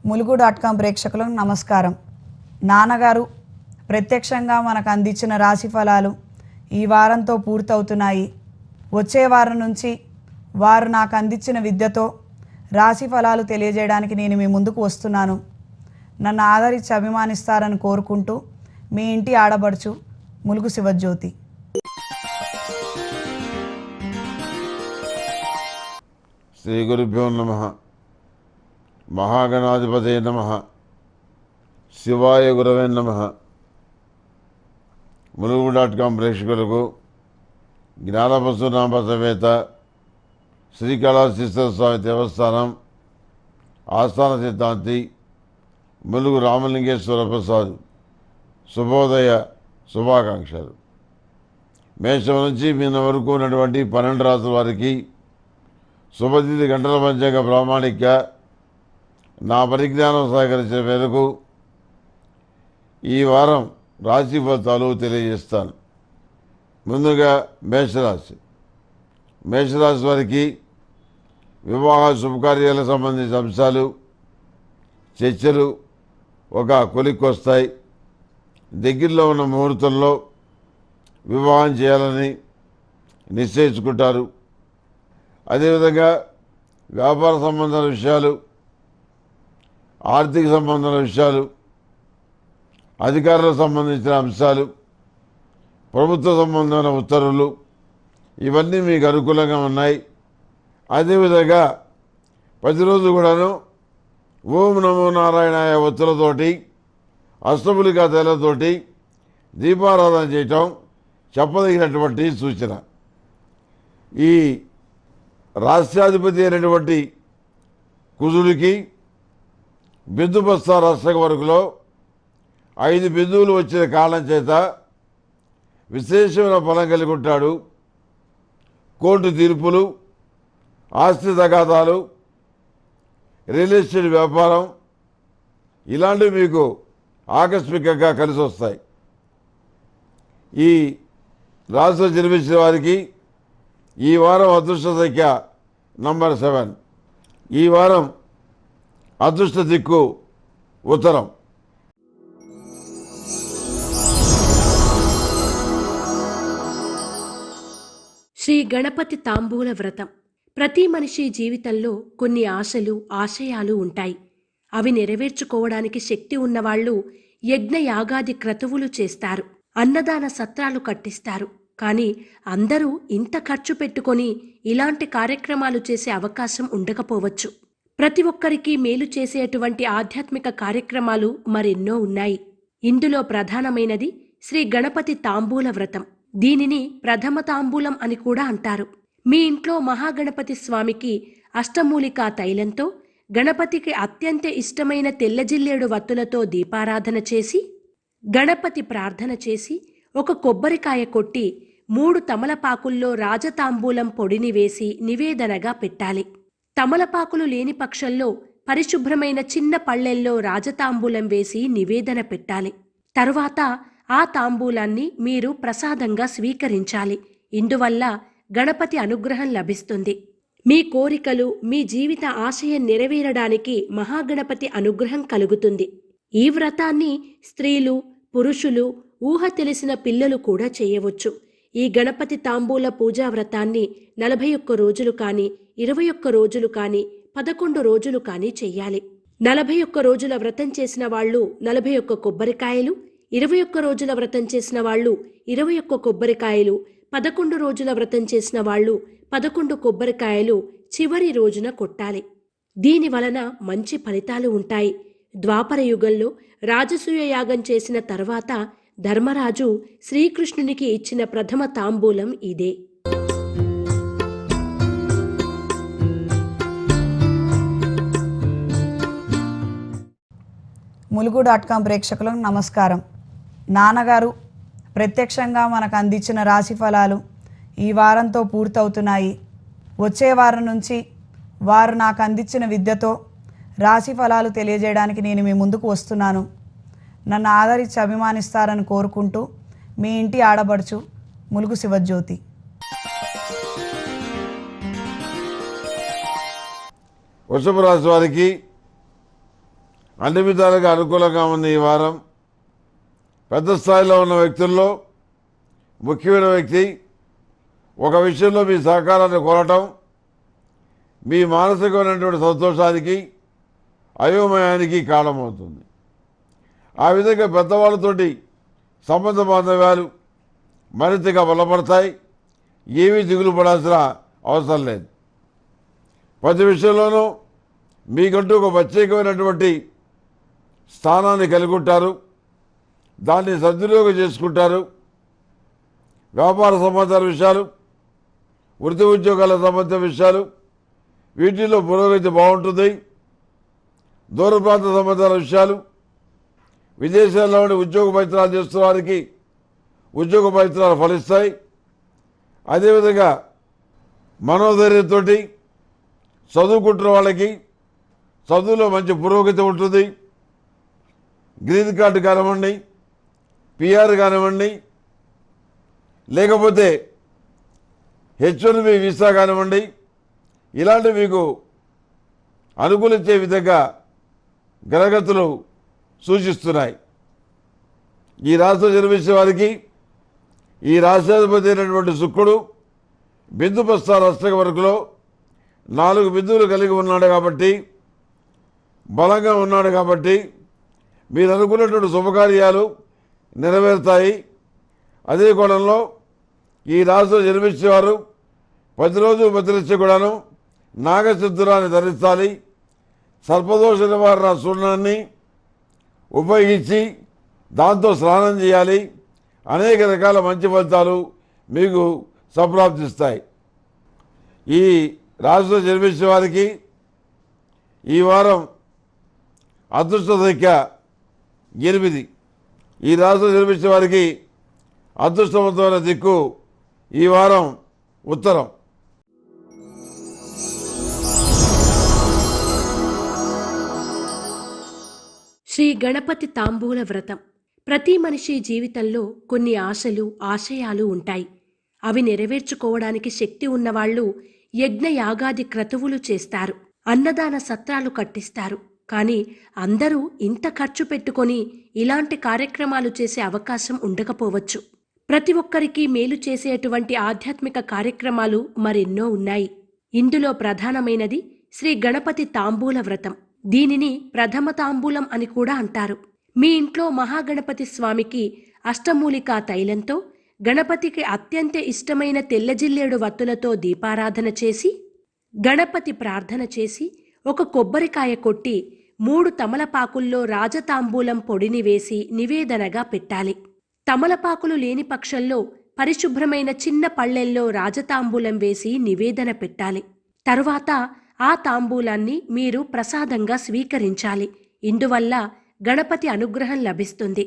ములుగు.com ప్రేక్షకులకు నమస్కారం. నాన్నగారు ప్రత్యక్షంగా మనకు అందించిన రాశి ఫలాలు ఈ వారంతో పూర్తవుతున్నాయి. వచ్చే వారం నుంచి వారు నాకు అందించిన విద్యతో రాశి ఫలాలు తెలియజేయడానికి నేను మీ ముందుకు వస్తున్నాను. నన్ను ఆదరించి అభిమానిస్తారని కోరుకుంటూ మీ ఇంటి ఆడబడుచు ములుగు శివజ్యోతి. శ్రీ గురుభ్యో నమః. మహాగణాధిపతయే నమః. శివాయ గురవే నమః. ములుగు.com ప్రేక్షకులకు జ్ఞానపశునామ సమేత శ్రీకాళహస్తీశ్వర స్వామి దేవస్థానం ఆస్థాన సిద్ధాంతి ములుగు రామలింగేశ్వర ప్రసాద్ శుభోదయ శుభాకాంక్షలు. మేషం నుంచి మీన వరకు ఉన్నటువంటి 12 రాసుల వారికి శుభతిథి గంటల పంచాంగ ప్రామాణిక నా పరిజ్ఞానం సహకరించిన మేరకు ఈ వారం రాశి ఫలితాలు తెలియజేస్తాను. ముందుగా మేషరాశి వారికి వివాహ శుభకార్యాలకు సంబంధించిన అంశాలు చర్చలు ఒక కొలిక్కి వస్తాయి. దగ్గరలో ఉన్న ముహూర్తంలో వివాహం చేయాలని నిశ్చయించుకుంటారు. అదేవిధంగా వ్యాపార సంబంధాల విషయాలు, ఆర్థిక సంబంధాల విషయాలు, అధికారులకు సంబంధించిన అంశాలు, ప్రభుత్వ సంబంధమైన ఉత్తర్వులు ఇవన్నీ మీకు అనుకూలంగా ఉన్నాయి. అదేవిధంగా ప్రతిరోజు కూడాను ఓం నమో నారాయణాయ ఒత్తులతోటి అష్టములికా తైలతోటి దీపారాధన చేయటం చెప్పదగినటువంటి సూచన. ఈ రాష్ట్రాధిపతి అయినటువంటి కుజుడికి బిందుబస్తా రాష్ట్ర వరకులో 5 బిందువులు వచ్చిన కారణం చేత విశేషమైన ఫలం కలిగి ఉంటాడు. కోర్టు తీర్పులు, ఆస్తి తగాదాలు, రియల్ ఎస్టేట్ వ్యాపారం ఇలాంటివి మీకు ఆకస్మికంగా కలిసి వస్తాయి. ఈ రాశిలో జన్మించిన వారికి ఈ వారం అదృష్ట సంఖ్య నంబర్ 7. ఈ వారం అదృష్ట దిక్కు ఉత్తరం. శ్రీ గణపతి తాంబూల వ్రతం. ప్రతి మనిషి జీవితంలో కొన్ని ఆశలు, ఆశయాలు ఉంటాయి. అవి నెరవేర్చుకోవడానికి శక్తి ఉన్నవాళ్లు యజ్ఞ యాగాది క్రతువులు చేస్తారు, అన్నదాన సత్రాలు కట్టిస్తారు. కానీ అందరూ ఇంత ఖర్చు పెట్టుకొని ఇలాంటి కార్యక్రమాలు చేసే అవకాశం ఉండకపోవచ్చు. ప్రతి ఒక్కరికి మేలు చేసేటువంటి ఆధ్యాత్మిక కార్యక్రమాలు మరెన్నో ఉన్నాయి. ఇందులో ప్రధానమైనది శ్రీ గణపతి తాంబూల వ్రతం. దీనిని ప్రథమ తాంబూలం అని కూడా అంటారు. మీ ఇంట్లో మహాగణపతి స్వామికి అష్టమూలికా తైలంతో, గణపతికి అత్యంత ఇష్టమైన తెల్లజిల్లేడు వత్తులతో దీపారాధన చేసి, గణపతి ప్రార్థన చేసి, ఒక కొబ్బరికాయ కొట్టి 3 తమలపాకుల్లో రాజతాంబూలం పొడిని వేసి నివేదనగా పెట్టాలి. తమలపాకులు లేని పక్షంలో పరిశుభ్రమైన చిన్న పళ్ళెల్లో రాజతాంబూలం వేసి నివేదన పెట్టాలి. తరువాత ఆ తాంబూలాన్ని మీరు ప్రసాదంగా స్వీకరించాలి. ఇందువల్ల గణపతి అనుగ్రహం లభిస్తుంది. మీ కోరికలు, మీ జీవిత ఆశయం నెరవేరడానికి మహాగణపతి అనుగ్రహం కలుగుతుంది. ఈ వ్రతాన్ని స్త్రీలు, పురుషులు, ఊహ తెలిసిన పిల్లలు కూడా చేయవచ్చు. ఈ గణపతి తాంబూల పూజా వ్రతాన్ని 41 రోజులు కానీ, 21 రోజులు కానీ, 11 రోజులు కానీ చెయ్యాలి. 41 రోజుల వ్రతం చేసిన వాళ్ళు 41 కొబ్బరికాయలు, 21 రోజుల వ్రతం చేసిన వాళ్ళు 21 కొబ్బరికాయలు, 11 రోజుల వ్రతం చేసిన వాళ్ళు 11 కొబ్బరికాయలు చివరి రోజున కొట్టాలి. దీని వలన మంచి ఫలితాలు ఉంటాయి. ద్వాపర యుగంలో రాజసూయ యాగం చేసిన తర్వాత ధర్మరాజు శ్రీకృష్ణునికి ఇచ్చిన ప్రథమ తాంబూలం ఇదే. ములుగు.com ప్రేక్షకులకు నమస్కారం. నాన్నగారు ప్రత్యక్షంగా మనకు అందించిన రాశి ఫలాలు ఈ వారంతో పూర్తవుతున్నాయి. వచ్చే వారం నుంచి వారు నాకు అందించిన విద్యతో రాశి ఫలాలు తెలియజేయడానికి నేను మీ ముందుకు వస్తున్నాను. నన్ను ఆదరించి అభిమానిస్తారని కోరుకుంటూ మీ ఇంటి ఆడబడుచు ములుగు శివజ్యోతి. వృషభ రాశి వారికి అన్ని విధాలుగా అనుకూలంగా ఉంది ఈ వారం. పెద్ద స్థాయిలో ఉన్న వ్యక్తుల్లో ముఖ్యమైన వ్యక్తి ఒక విషయంలో మీ సహకారాన్ని కోరటం మీ మానసికమైనటువంటి సంతోషానికి అయోమయానికి కారణమవుతుంది. ఆ విధంగా పెద్దవాళ్ళతోటి సంబంధ బాంధవ్యాలు మరింతగా బలపడతాయి. ఏమీ దిగులు పడాల్సిన అవసరం లేదు. ప్రతి విషయంలోనూ మీకంటూ ఒక ప్రత్యేకమైనటువంటి స్థానాన్ని కలిగి ఉంటారు. దాన్ని సద్వినియోగం చేసుకుంటారు. వ్యాపార సంబంధాల విషయాలు, వృత్తి ఉద్యోగాల సంబంధించిన విషయాలు, వీటిల్లో పురోగతి బాగుంటుంది. దూర ప్రాంత సంబంధాల విషయాలు, విదేశాల్లో ఉండి ఉద్యోగ ప్రయత్నాలు చేస్తున్న వారికి ఉద్యోగ ప్రయత్నాలు ఫలిస్తాయి. అదేవిధంగా మనోధైర్యంతో చదువుకుంటున్న వాళ్ళకి చదువులో మంచి పురోగతి ఉంటుంది. గ్రీన్ కార్డు కానివ్వండి, పిఆర్ కానివ్వండి, లేకపోతే H1B వీసా కానివ్వండి, ఇలాంటివి మీకు అనుకూలించే విధంగా గ్రహగతులు సూచిస్తున్నాయి. ఈ రాశిలో జన్మించే వారికి ఈ రాశ్యాధిపతి అయినటువంటి శుక్రుడు బిందుప్రస్థాన అష్టక వరకులో 4 బిందువులు కలిగి ఉన్నాడు కాబట్టి, బలంగా ఉన్నాడు కాబట్టి మీరు అనుకున్నటువంటి శుభకార్యాలు నెరవేరుతాయి. అదే కోణంలో ఈ రాశిలో జన్మించేవారు ప్రతిరోజు ప్రతినిత్యం కూడాను నాగసిద్ధురాన్ని ధరించాలి. సర్పదోష నివారణ చూర్ణాన్ని ఉపయోగించి దాంతో స్నానం చేయాలి. అనేక రకాల మంచి ఫలితాలు మీకు సంప్రాప్తిస్తాయి. ఈ రాశిలో జన్మించే వారికి ఈ వారం అదృష్ట సంఖ్య 8. ఈ రాశిలో జన్మించే వారికి అదృష్టవంతమైన దిక్కు ఈ వారం ఉత్తరం. శ్రీ గణపతి తాంబూల వ్రతం. ప్రతి మనిషి జీవితంలో కొన్ని ఆశలు, ఆశయాలు ఉంటాయి. అవి నెరవేర్చుకోవడానికి శక్తి ఉన్నవాళ్లు యజ్ఞ యాగాది క్రతువులు చేస్తారు, అన్నదాన సత్రాలు కట్టిస్తారు. కానీ అందరూ ఇంత ఖర్చు పెట్టుకొని ఇలాంటి కార్యక్రమాలు చేసే అవకాశం ఉండకపోవచ్చు. ప్రతి ఒక్కరికి మేలు చేసేటువంటి ఆధ్యాత్మిక కార్యక్రమాలు మరెన్నో ఉన్నాయి. ఇందులో ప్రధానమైనది శ్రీ గణపతి తాంబూల వ్రతం. దీనిని ప్రథమ తాంబూలం అని కూడా అంటారు. మీ ఇంట్లో మహాగణపతి స్వామికి అష్టమూలికా తైలంతో, గణపతికి అత్యంత ఇష్టమైన తెల్లజిల్లేడు వత్తులతో దీపారాధన చేసి, గణపతి ప్రార్థన చేసి, ఒక కొబ్బరికాయ కొట్టి 3 తమలపాకుల్లో రాజతాంబూలం పొడిని వేసి నివేదనగా పెట్టాలి. తమలపాకులు లేని పక్షంలో పరిశుభ్రమైన చిన్న పళ్ళెల్లో రాజతాంబూలం వేసి నివేదన పెట్టాలి. తరువాత ఆ తాంబూలాన్ని మీరు ప్రసాదంగా స్వీకరించాలి. ఇందువల్ల గణపతి అనుగ్రహం లభిస్తుంది.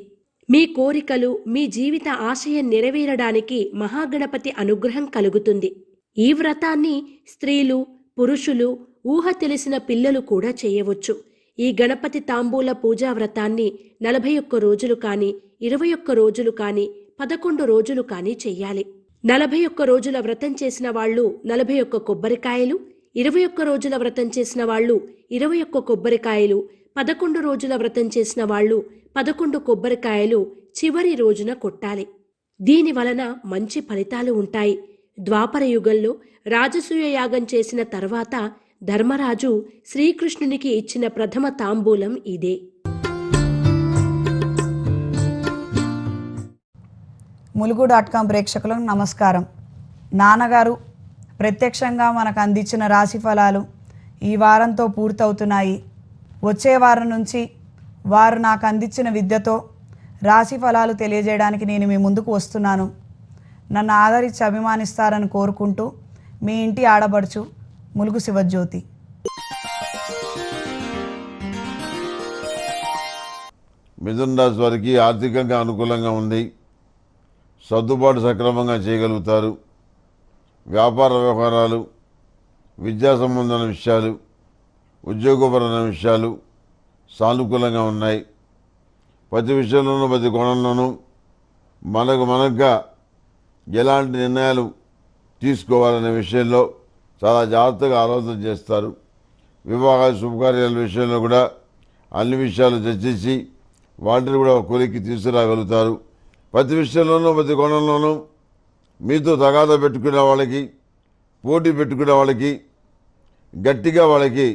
మీ కోరికలు, మీ జీవిత ఆశయం నెరవేరడానికి మహాగణపతి అనుగ్రహం కలుగుతుంది. ఈ వ్రతాన్ని స్త్రీలు, పురుషులు, ఊహ తెలిసిన పిల్లలు కూడా చేయవచ్చు. ఈ గణపతి తాంబూల పూజా వ్రతాన్ని 41 రోజులు కానీ, 21 రోజులు కానీ, 11 రోజులు కానీ చెయ్యాలి. 41 రోజుల వ్రతం చేసిన వాళ్ళు 41 కొబ్బరికాయలు, 21 రోజుల వ్రతం చేసిన వాళ్ళు 21 కొబ్బరికాయలు, 11 రోజుల వ్రతం చేసిన వాళ్ళు 11 కొబ్బరికాయలు చివరి రోజున కొట్టాలి. దీని వలన మంచి ఫలితాలు ఉంటాయి. ద్వాపర యుగంలో రాజసూయ యాగం చేసిన తర్వాత ధర్మరాజు శ్రీకృష్ణునికి ఇచ్చిన ప్రథమ తాంబూలం ఇదే. ములుగు.com ప్రేక్షకులకు నమస్కారం. నాన్నగారు ప్రత్యక్షంగా మనకు అందించిన రాశి ఫలాలు ఈ వారంతో పూర్తవుతున్నాయి. వచ్చే వారం నుంచి వారు నాకు అందించిన విద్యతో రాశి ఫలాలు తెలియజేయడానికి నేను మీ ముందుకు వస్తున్నాను. నన్ను ఆదరించి అభిమానిస్తారని కోరుకుంటూ మీ ఇంటి ఆడబడుచు ములుగు శివజ్యోతి. మిథున రాశి వారికి ఆర్థికంగా అనుకూలంగా ఉంది. సర్దుబాటు సక్రమంగా చేయగలుగుతారు. వ్యాపార వ్యవహారాలు, విద్యా సంబంధమైన విషయాలు, ఉద్యోగపరమైన విషయాలు సానుకూలంగా ఉన్నాయి. ప్రతి విషయంలోనూ, ప్రతి కోణంలోనూ మనకుగా ఎలాంటి నిర్ణయాలు తీసుకోవాలనే విషయంలో చాలా జాగ్రత్తగా ఆలోచన చేస్తారు. వివాహ శుభకార్యాల విషయంలో కూడా అన్ని విషయాలు చర్చించి వాటిని కూడా కొలిక్కి తీసుకురాగలుగుతారు. ప్రతి విషయంలోనూ ప్రతి కోణంలోనూ మీతో తగాదా పెట్టుకునే వాళ్ళకి, పోటీ పెట్టుకునే వాళ్ళకి గట్టిగా వాళ్ళకి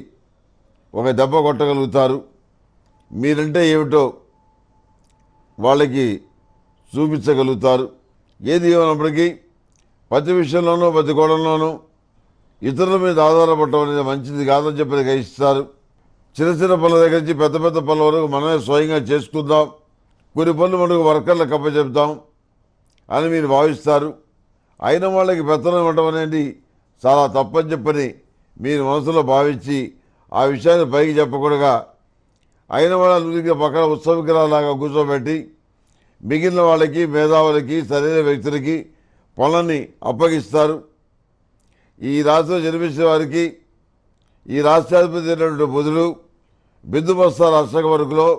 ఒక దెబ్బ కొట్టగలుగుతారు. మీరంటే ఏమిటో వాళ్ళకి చూపించగలుగుతారు. ఏది ఏమైనప్పటికీ ప్రతి విషయంలోనూ ప్రతి కోణంలోనూ ఇతరుల మీద ఆధారపడటం అనేది మంచిది కాదని చెప్పి గ్రహిస్తారు. చిన్న చిన్న పనుల దగ్గర నుంచి పెద్ద పెద్ద పనుల వరకు మనమే స్వయంగా చేసుకుందాం, కొన్ని పనులు మనకు వర్కర్లకు అప్పచెప్తాం అని మీరు భావిస్తారు. అయిన వాళ్ళకి పెత్తనం ఇవ్వడం అనేది చాలా తప్పని చెప్పని మీరు మనసులో భావించి ఆ విషయాన్ని పైకి చెప్పకూడగా అయిన వాళ్ళ నుదికి పక్కన ఉత్సవ విగ్రహాలాగా కూర్చోబెట్టి మిగిలిన వాళ్ళకి, మేధావులకి, సరైన వ్యక్తులకి పనులని అప్పగిస్తారు. ఈ రాశిలో జన్మించిన వారికి ఈ రాష్ట్రాధిపతి అయినటువంటి బుధుడు బిందుబస్తాల అష్టక వరకులో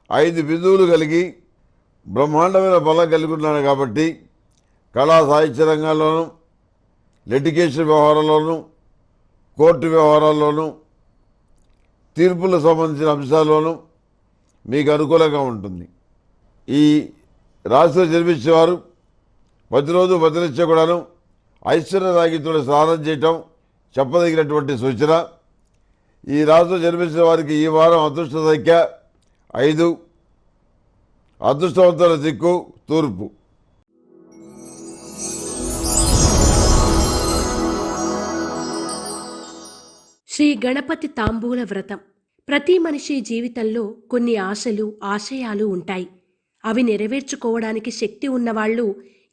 5 బిందువులు కలిగి బ్రహ్మాండమైన బలం కలిగి ఉన్నాడు కాబట్టి కళా సాహిత్య రంగాల్లోనూ, లిటిగేషన్ వ్యవహారాల్లోనూ, కోర్టు వ్యవహారాల్లోనూ, తీర్పులకు సంబంధించిన అంశాల్లోనూ మీకు అనుకూలంగా ఉంటుంది. ఈ రాశిలో జన్మించేవారు ప్రతిరోజు ప్రతినిత్యం కూడాను ఐశ్వర్య రాగితో స్నానం చేయటం చెప్పదగినటువంటి సూచన. ఈ రాశిలో జన్మించిన వారికి ఈ వారం అదృష్ట సంఖ్య 5, అదృష్టవంతుల దిక్కు తూర్పు. శ్రీ గణపతి తాంబూల వ్రతం. ప్రతి మనిషి జీవితంలో కొన్ని ఆశలు, ఆశయాలు ఉంటాయి. అవి నెరవేర్చుకోవడానికి శక్తి ఉన్నవాళ్లు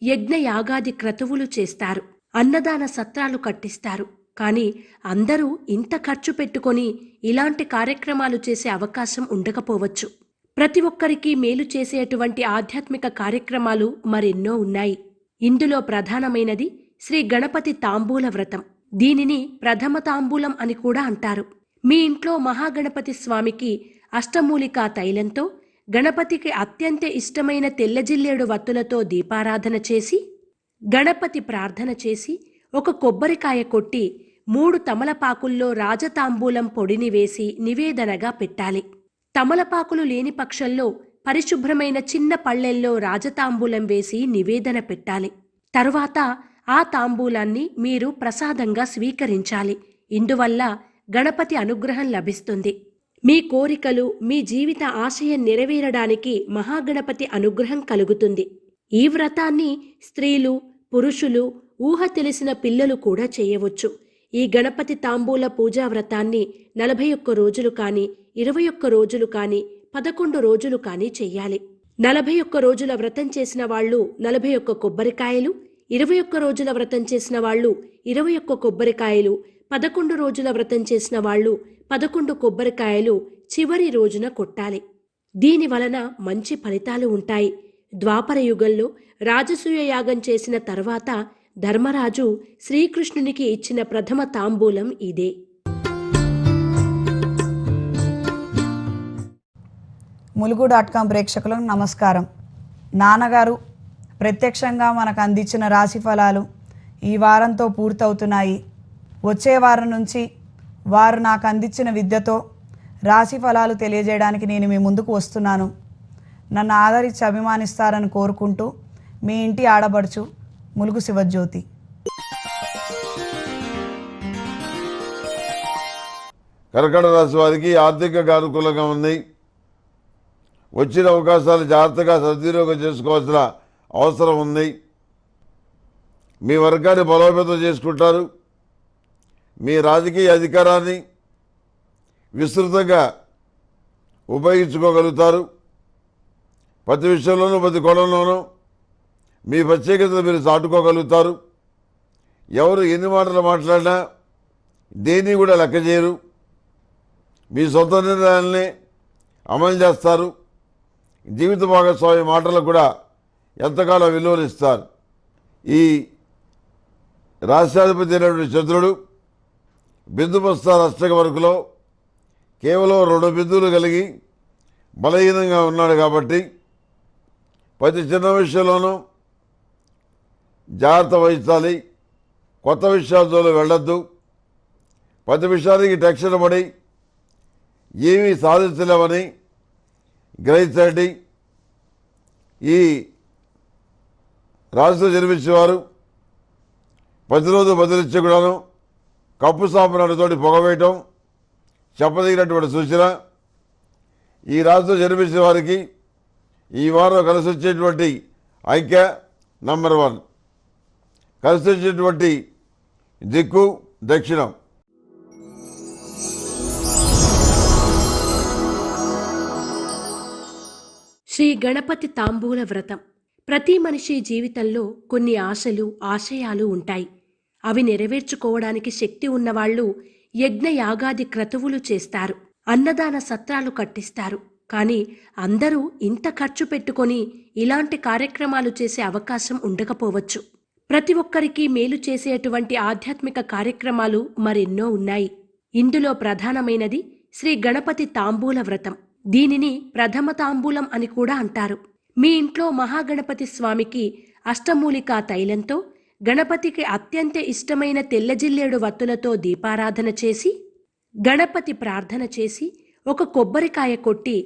యజ్ఞయాగాది క్రతువులు చేస్తారు, అన్నదాన సత్రాలు కట్టిస్తారు. కానీ అందరూ ఇంత ఖర్చు పెట్టుకొని ఇలాంటి కార్యక్రమాలు చేసే అవకాశం ఉండకపోవచ్చు. ప్రతి ఒక్కరికి మేలు చేసేటువంటి ఆధ్యాత్మిక కార్యక్రమాలు మరెన్నో ఉన్నాయి. ఇందులో ప్రధానమైనది శ్రీ గణపతి తాంబూల వ్రతం. దీనిని ప్రథమ తాంబూలం అని కూడా అంటారు. మీ ఇంట్లో మహాగణపతి స్వామికి అష్టమూలికా తైలంతో, గణపతికి అత్యంత ఇష్టమైన తెల్లజిల్లేడు వత్తులతో దీపారాధన చేసి, గణపతి ప్రార్థన చేసి, ఒక కొబ్బరికాయ కొట్టి 3 తమలపాకుల్లో రాజతాంబూలం పొడిని వేసి నివేదనగా పెట్టాలి. తమలపాకులు లేని పక్షంలో పరిశుభ్రమైన చిన్న పళ్ళెల్లో రాజతాంబూలం వేసి నివేదన పెట్టాలి. తరువాత ఆ తాంబూలాన్ని మీరు ప్రసాదంగా స్వీకరించాలి. ఇందువల్ల గణపతి అనుగ్రహం లభిస్తుంది. మీ కోరికలు, మీ జీవిత ఆశయం నెరవేరడానికి మహాగణపతి అనుగ్రహం కలుగుతుంది. ఈ వ్రతాన్ని స్త్రీలు, పురుషులు, ఊహ తెలిసిన పిల్లలు కూడా చేయవచ్చు. ఈ గణపతి తాంబూల పూజా వ్రతాన్ని 41 రోజులు కానీ, 21 రోజులు కానీ, 11 రోజులు కానీ చెయ్యాలి. 41 రోజుల వ్రతం చేసిన వాళ్ళు 41 కొబ్బరికాయలు, 21 రోజుల వ్రతం చేసిన వాళ్ళు 21 కొబ్బరికాయలు, 11 రోజుల వ్రతం చేసిన వాళ్ళు 11 కొబ్బరికాయలు చివరి రోజున కొట్టాలి. దీని వలన మంచి ఫలితాలు ఉంటాయి. ద్వాపర యుగంలో రాజసూయ యాగం చేసిన తర్వాత ధర్మరాజు శ్రీకృష్ణునికి ఇచ్చిన ప్రథమ తాంబూలం ఇదే. ములుగు.com ప్రేక్షకులకు నమస్కారం. నాన్నగారు ప్రత్యక్షంగా మనకు అందించిన రాశి ఫలాలు ఈ వారంతో పూర్తవుతున్నాయి. వచ్చే వారం నుంచి వారు నాకు అందించిన విద్యతో రాశి ఫలాలు తెలియజేయడానికి నేను మీ ముందుకు వస్తున్నాను. నన్ను ఆదరించి అభిమానిస్తారని కోరుకుంటూ మీ ఇంటి ఆడబడుచు ములుగు శివజ్యోతి. కర్కాటక రాశి వారికి ఆర్థికంగా అనుకూలంగా ఉంది. వచ్చిన అవకాశాలు జాగ్రత్తగా సద్వినియోగం చేసుకోవాల్సిన అవసరం ఉంది. మీ వర్గాన్ని బలోపేతం చేసుకుంటారు. మీ రాజకీయ అధికారాన్ని విస్తృతంగా ఉపయోగించుకోగలుగుతారు. ప్రతి విషయంలోనూ ప్రతి కోణంలోనూ మీ ప్రత్యేకతను మీరు చాటుకోగలుగుతారు. ఎవరు ఎన్ని మాటలు మాట్లాడినా దేన్ని కూడా లెక్క చేయరు. మీ సొంత నిర్ణయాల్ని అమలు చేస్తారు. జీవిత భాగస్వామి మాటలకు కూడా ఎంతకాలం విలువనిస్తారు. ఈ రాష్ట్రాధిపతి అయినటువంటి చంద్రుడు బిందుబస్తాల అష్టక వరకులో కేవలం 2 బిందువులు కలిగి బలహీనంగా ఉన్నాడు కాబట్టి ప్రతి చిన్న విషయంలోనూ జాగ్రత్త వహించాలి. కొత్త విషయాలతో వెళ్ళొద్దు. ప్రతి విషయానికి టెన్షన్ పడి ఏమీ సాధించలేమని గ్రహించండి. ఈ రాశిలో జన్మించేవారు ప్రతిరోజు బదిలిచ్చే కూడాను కప్పు సాంబ్రాణితోటి పొగవేయటం చెప్పదగినటువంటి సూచన. ఈ రాశిలో జన్మించిన వారికి ఈ వారం కలిసి వచ్చేటువంటి అంకె నంబర్ 1. కలిసి వచ్చేటువంటి దిక్కు దక్షిణం. శ్రీ గణపతి తాంబూల వ్రతం. ప్రతి మనిషి జీవితంలో కొన్ని ఆశలు, ఆశయాలు ఉంటాయి. అవి నెరవేర్చుకోవడానికి శక్తి ఉన్నవాళ్లు యజ్ఞ యాగాది క్రతువులు చేస్తారు, అన్నదాన సత్రాలు కట్టిస్తారు. కానీ అందరూ ఇంత ఖర్చు పెట్టుకొని ఇలాంటి కార్యక్రమాలు చేసే అవకాశం ఉండకపోవచ్చు. ప్రతి ఒక్కరికి మేలు చేసేటువంటి ఆధ్యాత్మిక కార్యక్రమాలు మరెన్నో ఉన్నాయి. ఇందులో ప్రధానమైనది శ్రీ గణపతి తాంబూల వ్రతం. దీనిని ప్రథమ తాంబూలం అని కూడా అంటారు. మీ ఇంట్లో మహాగణపతి స్వామికి అష్టమూలికా తైలంతో, గణపతికి అత్యంత ఇష్టమైన తెల్లజిల్లేడు వత్తులతో దీపారాధన చేసి, గణపతి ప్రార్థన చేసి, ఒక కొబ్బరికాయ కొట్టి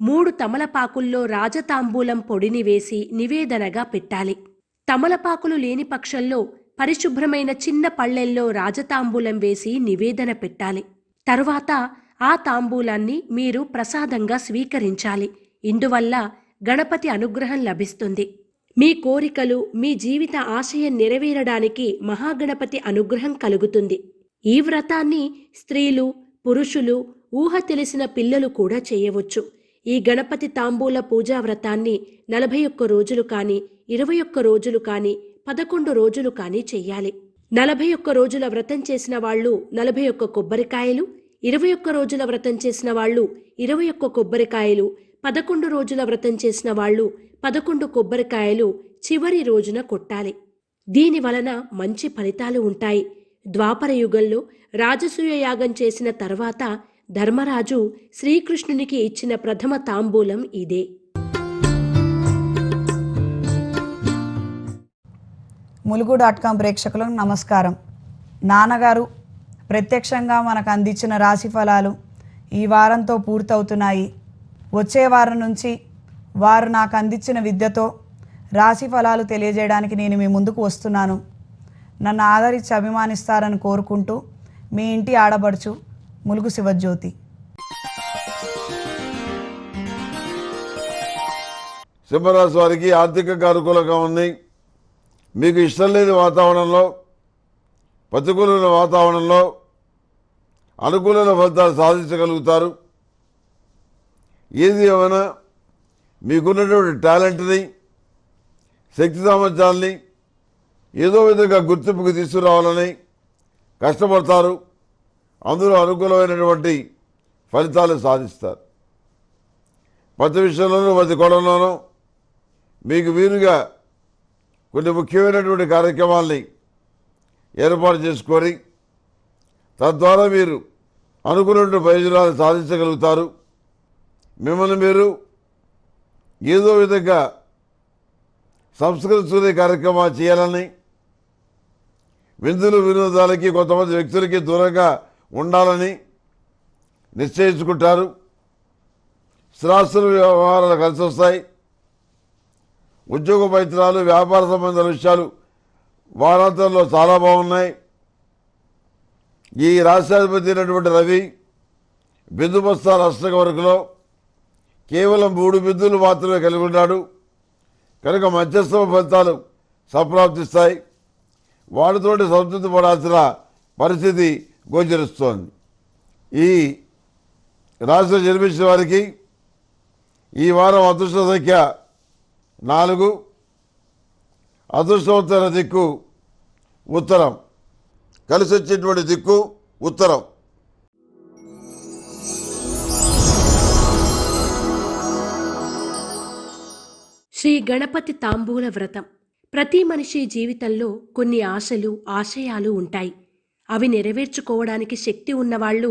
3 తమలపాకుల్లో రాజతాంబూలం పొడిని వేసి నివేదనగా పెట్టాలి. తమలపాకులు లేని పక్షంలో పరిశుభ్రమైన చిన్న పళ్ళెల్లో రాజతాంబూలం వేసి నివేదన పెట్టాలి. తరువాత ఆ తాంబూలాన్ని మీరు ప్రసాదంగా స్వీకరించాలి. ఇందువల్ల గణపతి అనుగ్రహం లభిస్తుంది. మీ కోరికలు, మీ జీవిత ఆశయం నెరవేరడానికి మహాగణపతి అనుగ్రహం కలుగుతుంది. ఈ వ్రతాన్ని స్త్రీలు, పురుషులు, ఊహ తెలిసిన పిల్లలు కూడా చేయవచ్చు. ఈ గణపతి తాంబూల పూజా వ్రతాన్ని 41 రోజులు కానీ, 21 రోజులు కానీ, 11 రోజులు కానీ చెయ్యాలి. 41 రోజుల వ్రతం చేసిన వాళ్ళు 41 కొబ్బరికాయలు, 21 రోజుల వ్రతం చేసిన వాళ్ళు 21 కొబ్బరికాయలు, 11 రోజుల వ్రతం చేసిన వాళ్ళు 11 కొబ్బరికాయలు చివరి రోజున కొట్టాలి. దీని వలన మంచి ఫలితాలు ఉంటాయి. ద్వాపర యుగంలో రాజసూయ యాగం చేసిన తర్వాత ధర్మరాజు శ్రీకృష్ణునికి ఇచ్చిన ప్రథమ తాంబూలం ఇదే. ములుగు.com ప్రేక్షకులకు నమస్కారం. నాన్నగారు ప్రత్యక్షంగా మనకు అందించిన రాశి ఫలాలు ఈ వారంతో పూర్తవుతున్నాయి. వచ్చే వారం నుంచి వారు నాకు అందించిన విద్యతో రాశి ఫలాలు తెలియజేయడానికి నేను మీ ముందుకు వస్తున్నాను. నన్ను ఆదరించి అభిమానిస్తారని కోరుకుంటూ మీ ఇంటి ఆడబడుచు ములుగు శివజ్యోతి. సింహరాశి వారికి ఆర్థికంగా అనుకూలంగా ఉంది. మీకు ఇష్టం లేని వాతావరణంలో, ప్రతికూలమైన వాతావరణంలో అనుకూలమైన ఫలితాలు సాధించగలుగుతారు. ఏది ఏమైనా మీకున్నటువంటి టాలెంట్ని, శక్తి సామర్థ్యాల్ని ఏదో విధంగా గుర్తింపుకు తీసుకురావాలని కష్టపడతారు. అందులో అనుకూలమైనటువంటి ఫలితాలు సాధిస్తారు. ప్రతి విషయంలోనూ, ప్రతి కోణంలోనూ మీకు వీలుగా కొన్ని ముఖ్యమైనటువంటి కార్యక్రమాల్ని ఏర్పాటు చేసుకొని తద్వారా మీరు అనుకున్న ప్రయోజనాలు సాధించగలుగుతారు. మిమ్మల్ని మీరు ఏదో విధంగా సంస్కరించుకునే కార్యక్రమాలు చేయాలని, విందులు వినోదాలకి, కొంతమంది వ్యక్తులకి దూరంగా ఉండాలని నిశ్చయించుకుంటారు. స్థిరాస్తుల వ్యవహారాలు కలిసి వస్తాయి. ఉద్యోగ ప్రయత్నాలు, వ్యాపార సంబంధాల విషయాలు వారాంతంలో చాలా బాగున్నాయి. ఈ రాష్ట్రాధిపతి అయినటువంటి రవి బిందుబస్తాల అష్టక వరకులో కేవలం 3 బిందులు మాత్రమే కలిగి ఉన్నాడు కనుక మధ్యస్థ ఫలితాలు సంప్రాప్తిస్తాయి. వాటితోటి సంతృప్తి పడాల్సిన పరిస్థితి గోచరిస్తోంది. ఈ రాశిలో జన్మించిన వారికి ఈ వారం అదృష్ట సంఖ్య 4. అదృష్టవంతమైన దిక్కు ఉత్తరం. కలిసి వచ్చేటువంటి దిక్కు ఉత్తరం. శ్రీ గణపతి తాంబూల వ్రతం. ప్రతి మనిషి జీవితంలో కొన్ని ఆశలు, ఆశయాలు ఉంటాయి. అవి నెరవేర్చుకోవడానికి శక్తి ఉన్నవాళ్లు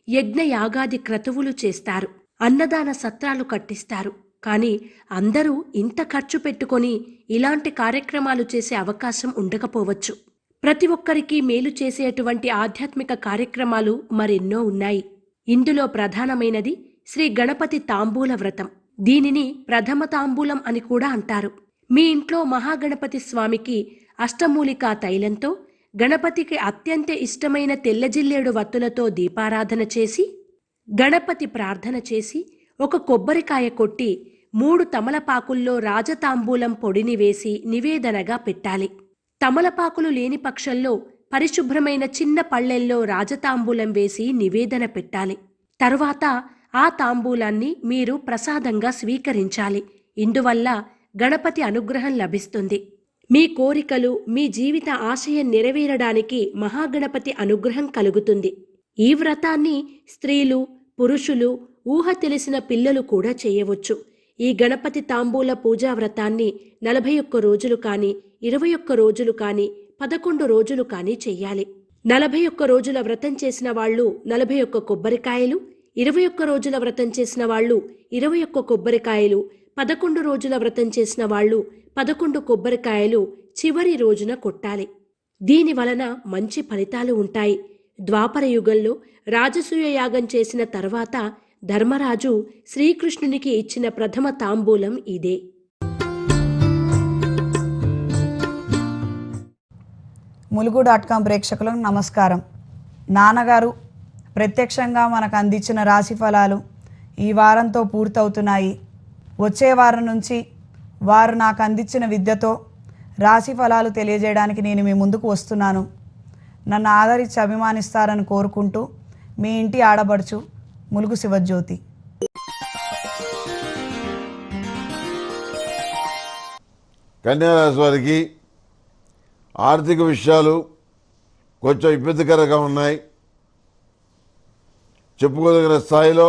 యజ్ఞ యాగాది క్రతువులు చేస్తారు, అన్నదాన సత్రాలు కట్టిస్తారు. కానీ అందరూ ఇంత ఖర్చు పెట్టుకొని ఇలాంటి కార్యక్రమాలు చేసే అవకాశం ఉండకపోవచ్చు. ప్రతి ఒక్కరికి మేలు చేసేటువంటి ఆధ్యాత్మిక కార్యక్రమాలు మరెన్నో ఉన్నాయి. ఇందులో ప్రధానమైనది శ్రీ గణపతి తాంబూల వ్రతం. దీనిని ప్రథమ తాంబూలం అని కూడా అంటారు. మీ ఇంట్లో మహాగణపతి స్వామికి అష్టమూలికా తైలంతో, గణపతికి అత్యంత ఇష్టమైన తెల్లజిల్లేడు వత్తులతో దీపారాధన చేసి, గణపతి ప్రార్థన చేసి, ఒక కొబ్బరికాయ కొట్టి 3 తమలపాకుల్లో రాజతాంబూలం పొడిని వేసి నివేదనగా పెట్టాలి. తమలపాకులు లేని పక్షంలో పరిశుభ్రమైన చిన్న పళ్ళెల్లో రాజతాంబూలం వేసి నివేదన పెట్టాలి. తరువాత ఆ తాంబూలాన్ని మీరు ప్రసాదంగా స్వీకరించాలి. ఇందువల్ల గణపతి అనుగ్రహం లభిస్తుంది. మీ కోరికలు, మీ జీవిత ఆశయం నెరవేరడానికి మహాగణపతి అనుగ్రహం కలుగుతుంది. ఈ వ్రతాన్ని స్త్రీలు, పురుషులు, ఊహ తెలిసిన పిల్లలు కూడా చేయవచ్చు. ఈ గణపతి తాంబూల పూజా వ్రతాన్ని 41 రోజులు కానీ, 21 రోజులు కానీ, 11 రోజులు కానీ చెయ్యాలి. 41 రోజుల వ్రతం చేసిన వాళ్ళు 41 కొబ్బరికాయలు, 21 రోజుల వ్రతం చేసిన వాళ్ళు 21 కొబ్బరికాయలు, 11 రోజుల వ్రతం చేసిన వాళ్ళు 11 కొబ్బరికాయలు చివరి రోజున కొట్టాలి. దీని వలన మంచి ఫలితాలు ఉంటాయి. ద్వాపర యుగంలో రాజసూయ యాగం చేసిన తర్వాత ధర్మరాజు శ్రీకృష్ణునికి ఇచ్చిన ప్రథమ తాంబూలం ఇదే. ములుగు.com ప్రేక్షకులకు నమస్కారం. నాన్నగారు ప్రత్యక్షంగా మనకు అందించిన రాశి ఫలాలు ఈ వారంతో పూర్తవుతున్నాయి. వచ్చే వారం నుంచి వారు నాకు అందించిన విద్యతో రాశి ఫలాలు తెలియజేయడానికి నేను మీ ముందుకు వస్తున్నాను. నన్ను ఆదరించి అభిమానిస్తారని కోరుకుంటూ మీ ఇంటి ఆడబడుచు ములుగు శివజ్యోతి. కన్యారాశి వారికి ఆర్థిక విషయాలు కొంచెం ఇబ్బందికరంగా ఉన్నాయి. చెప్పుకోదగిన స్థాయిలో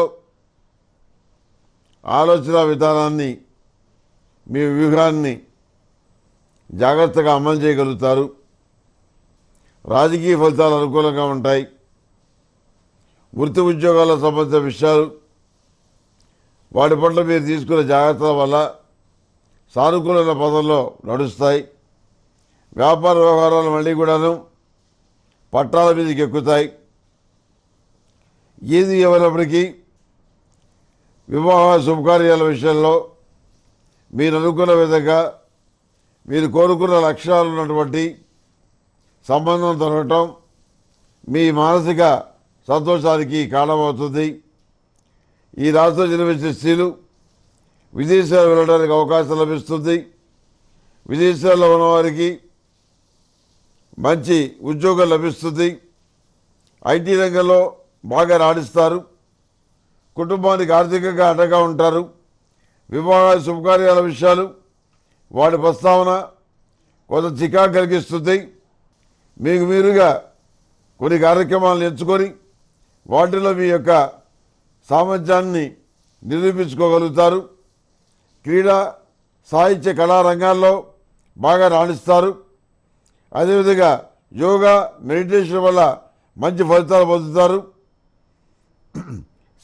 ఆలోచన విధానాన్ని, మీ వ్యూహాన్ని జాగ్రత్తగా అమలు చేయగలుగుతారు. రాజకీయ ఫలితాలు అనుకూలంగా ఉంటాయి. వృత్తి ఉద్యోగాలకు సంబంధించిన విషయాలు, వాటి పట్ల మీరు తీసుకున్న జాగ్రత్తల వల్ల సానుకూలమైన పదంలో నడుస్తాయి. వ్యాపార వ్యవహారాలు మళ్ళీ కూడాను పట్టాల మీదకి ఎక్కుతాయి. ఏది ఏమైనప్పటికీ వివాహ శుభకార్యాల విషయంలో మీరు అనుకున్న విధంగా, మీరు కోరుకున్న లక్ష్యాలు ఉన్నటువంటి సంబంధం దొరకటం మీ మానసిక సంతోషానికి కారణమవుతుంది. ఈ రాష్ట్రంలో జన్మించిన స్త్రీలు విదేశాలు వెళ్ళడానికి అవకాశం లభిస్తుంది. విదేశాల్లో ఉన్నవారికి మంచి ఉద్యోగం లభిస్తుంది. ఐటీ రంగంలో బాగా రాణిస్తారు. కుటుంబానికి ఆర్థికంగా అండగా ఉంటారు. వివాహ శుభకార్యాల విషయాలు, వాటి ప్రస్తావన కొంత చికాకు కలిగిస్తుంది. మీకు మీరుగా కొన్ని కార్యక్రమాలను ఎంచుకొని వాటిలో మీ యొక్క సామర్థ్యాన్ని నిరూపించుకోగలుగుతారు. క్రీడా, సాహిత్య కళా రంగాల్లో బాగా రాణిస్తారు. అదేవిధంగా యోగా, మెడిటేషన్ వల్ల మంచి ఫలితాలు పొందుతారు.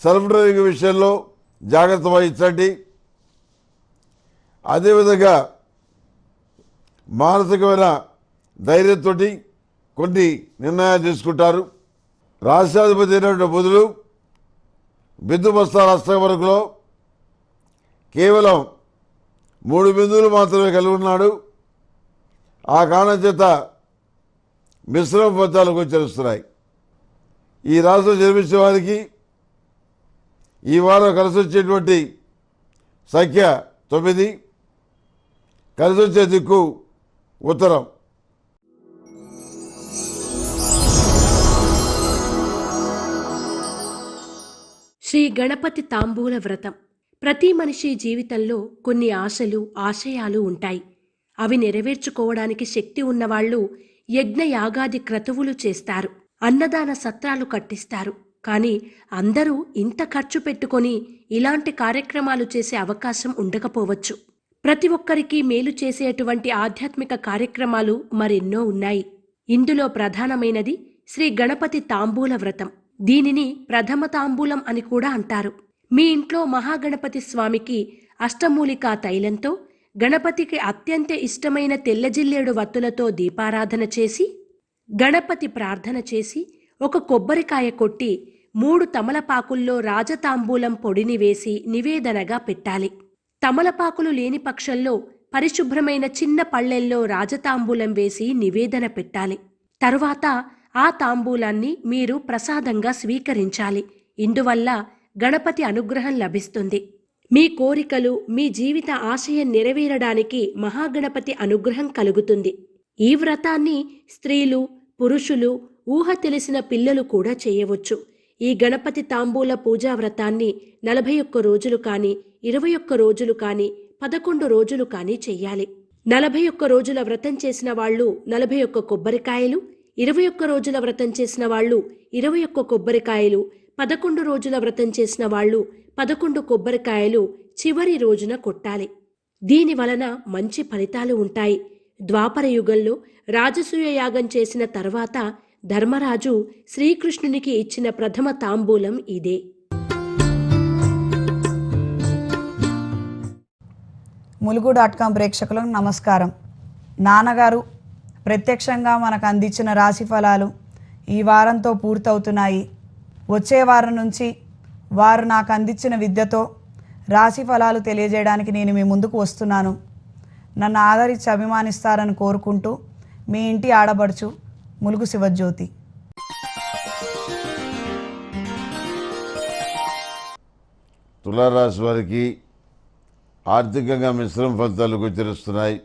సెల్ఫ్ డ్రైవింగ్ విషయంలో జాగ్రత్త వహించండి. అదేవిధంగా మానసికమైన ధైర్యంతో కొన్ని నిర్ణయాలు తీసుకుంటారు. రాష్ట్రాధిపతి అయినటువంటి బుధుడు బిందుమస్తా రాష్ట్రం వరకులో కేవలం 3 బిందువులు మాత్రమే కలిగి ఉన్నాడు. ఆ కారణం చేత మిశ్రమ ఫలితాలు గోచరిస్తున్నాయి. ఈ రాష్ట్రం జన్మించే వారికి ఈ వారం కలిసి వచ్చేటువంటి సంఖ్య 9, కలిసి వచ్చే దిక్కు ఉత్తరం. శ్రీ గణపతి తాంబూల వ్రతం. ప్రతి మనిషి జీవితంలో కొన్ని ఆశలు, ఆశయాలు ఉంటాయి. అవి నెరవేర్చుకోవడానికి శక్తి ఉన్నవాళ్లు యజ్ఞ యాగాది క్రతువులు చేస్తారు, అన్నదాన సత్రాలు కట్టిస్తారు. కానీ అందరూ ఇంత ఖర్చు పెట్టుకొని ఇలాంటి కార్యక్రమాలు చేసే అవకాశం ఉండకపోవచ్చు. ప్రతి ఒక్కరికి మేలు చేసేటువంటి ఆధ్యాత్మిక కార్యక్రమాలు మరెన్నో ఉన్నాయి. ఇందులో ప్రధానమైనది శ్రీ గణపతి తాంబూల వ్రతం. దీనిని ప్రథమ తాంబూలం అని కూడా అంటారు. మీ ఇంట్లో మహాగణపతి స్వామికి అష్టమూలికా తైలంతో, గణపతికి అత్యంత ఇష్టమైన తెల్లజిల్లేడు వత్తులతో దీపారాధన చేసి, గణపతి ప్రార్థన చేసి, ఒక కొబ్బరికాయ కొట్టి 3 తమలపాకుల్లో రాజతాంబూలం పొడిని వేసి నివేదనగా పెట్టాలి. తమలపాకులు లేని పక్షంలో పరిశుభ్రమైన చిన్న పళ్ళెల్లో రాజతాంబూలం వేసి నివేదన పెట్టాలి. తరువాత ఆ తాంబూలాన్ని మీరు ప్రసాదంగా స్వీకరించాలి. ఇందువల్ల గణపతి అనుగ్రహం లభిస్తుంది. మీ కోరికలు, మీ జీవిత ఆశయం నెరవేరడానికి మహాగణపతి అనుగ్రహం కలుగుతుంది. ఈ వ్రతాన్ని స్త్రీలు, పురుషులు, ఊహ తెలిసిన పిల్లలు కూడా చేయవచ్చు. ఈ గణపతి తాంబూల పూజా వ్రతాన్ని 41 రోజులు కానీ, 21 రోజులు కానీ, 11 రోజులు కానీ చెయ్యాలి. 41 రోజుల వ్రతం చేసిన వాళ్ళు 41 కొబ్బరికాయలు, 21 రోజుల వ్రతం చేసిన వాళ్ళు 21 కొబ్బరికాయలు, 11 రోజుల వ్రతం చేసిన వాళ్ళు 11 కొబ్బరికాయలు చివరి రోజున కొట్టాలి. దీని వలన మంచి ఫలితాలు ఉంటాయి. ద్వాపర యుగంలో రాజసూయ యాగం చేసిన తర్వాత ధర్మరాజు శ్రీకృష్ణునికి ఇచ్చిన ప్రథమ తాంబూలం ఇదే. ములుగు.com ప్రేక్షకులకు నమస్కారం. నాన్నగారు ప్రత్యక్షంగా మనకు అందించిన రాశి ఫలాలు ఈ వారంతో పూర్తవుతున్నాయి. వచ్చే వారం నుంచి వారు నాకు అందించిన విద్యతో రాశి ఫలాలు తెలియజేయడానికి నేను మీ ముందుకు వస్తున్నాను. నన్ను ఆదరించి అభిమానిస్తారని కోరుకుంటూ మీ ఇంటి ఆడబడుచు ములుగు శివజ్యోతి. తులారాశి వారికి ఆర్థికంగా మిశ్రమ ఫలితాలు గోచరిస్తున్నాయి.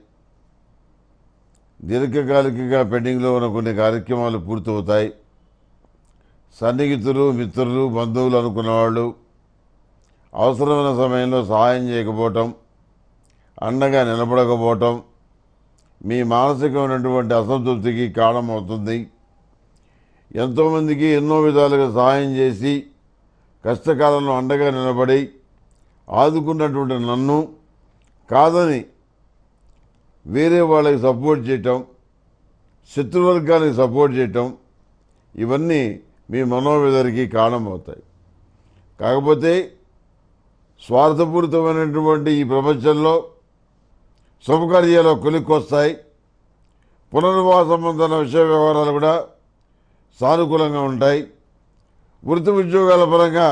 దీర్ఘకాలికంగా పెండింగ్లో ఉన్న కొన్ని కార్యక్రమాలు పూర్తవుతాయి. సన్నిహితులు, మిత్రులు, బంధువులు అనుకున్న వాళ్ళు అవసరమైన సమయంలో సహాయం చేయకపోవటం, అండగా నిలబడకపోవటం మీ మానసికమైనటువంటి అసంతృప్తికి కారణమవుతుంది. ఎంతోమందికి ఎన్నో విధాలుగా సహాయం చేసి కష్టకాలంలో అండగా నిలబడి ఆదుకున్నటువంటి నన్ను కాదని వేరే వాళ్ళకి సపోర్ట్ చేయటం, శత్రువర్గానికి సపోర్ట్ చేయటం, ఇవన్నీ మీ మనోవేదనకి కారణమవుతాయి. కాకపోతే స్వార్థపూరితమైనటువంటి ఈ ప్రపంచంలో శుభకార్యాలు కొలిక్కొస్తాయి. పునర్వాస సంబంధమైన విషయ వ్యవహారాలు కూడా సానుకూలంగా ఉంటాయి. వృత్తి ఉద్యోగాల పరంగా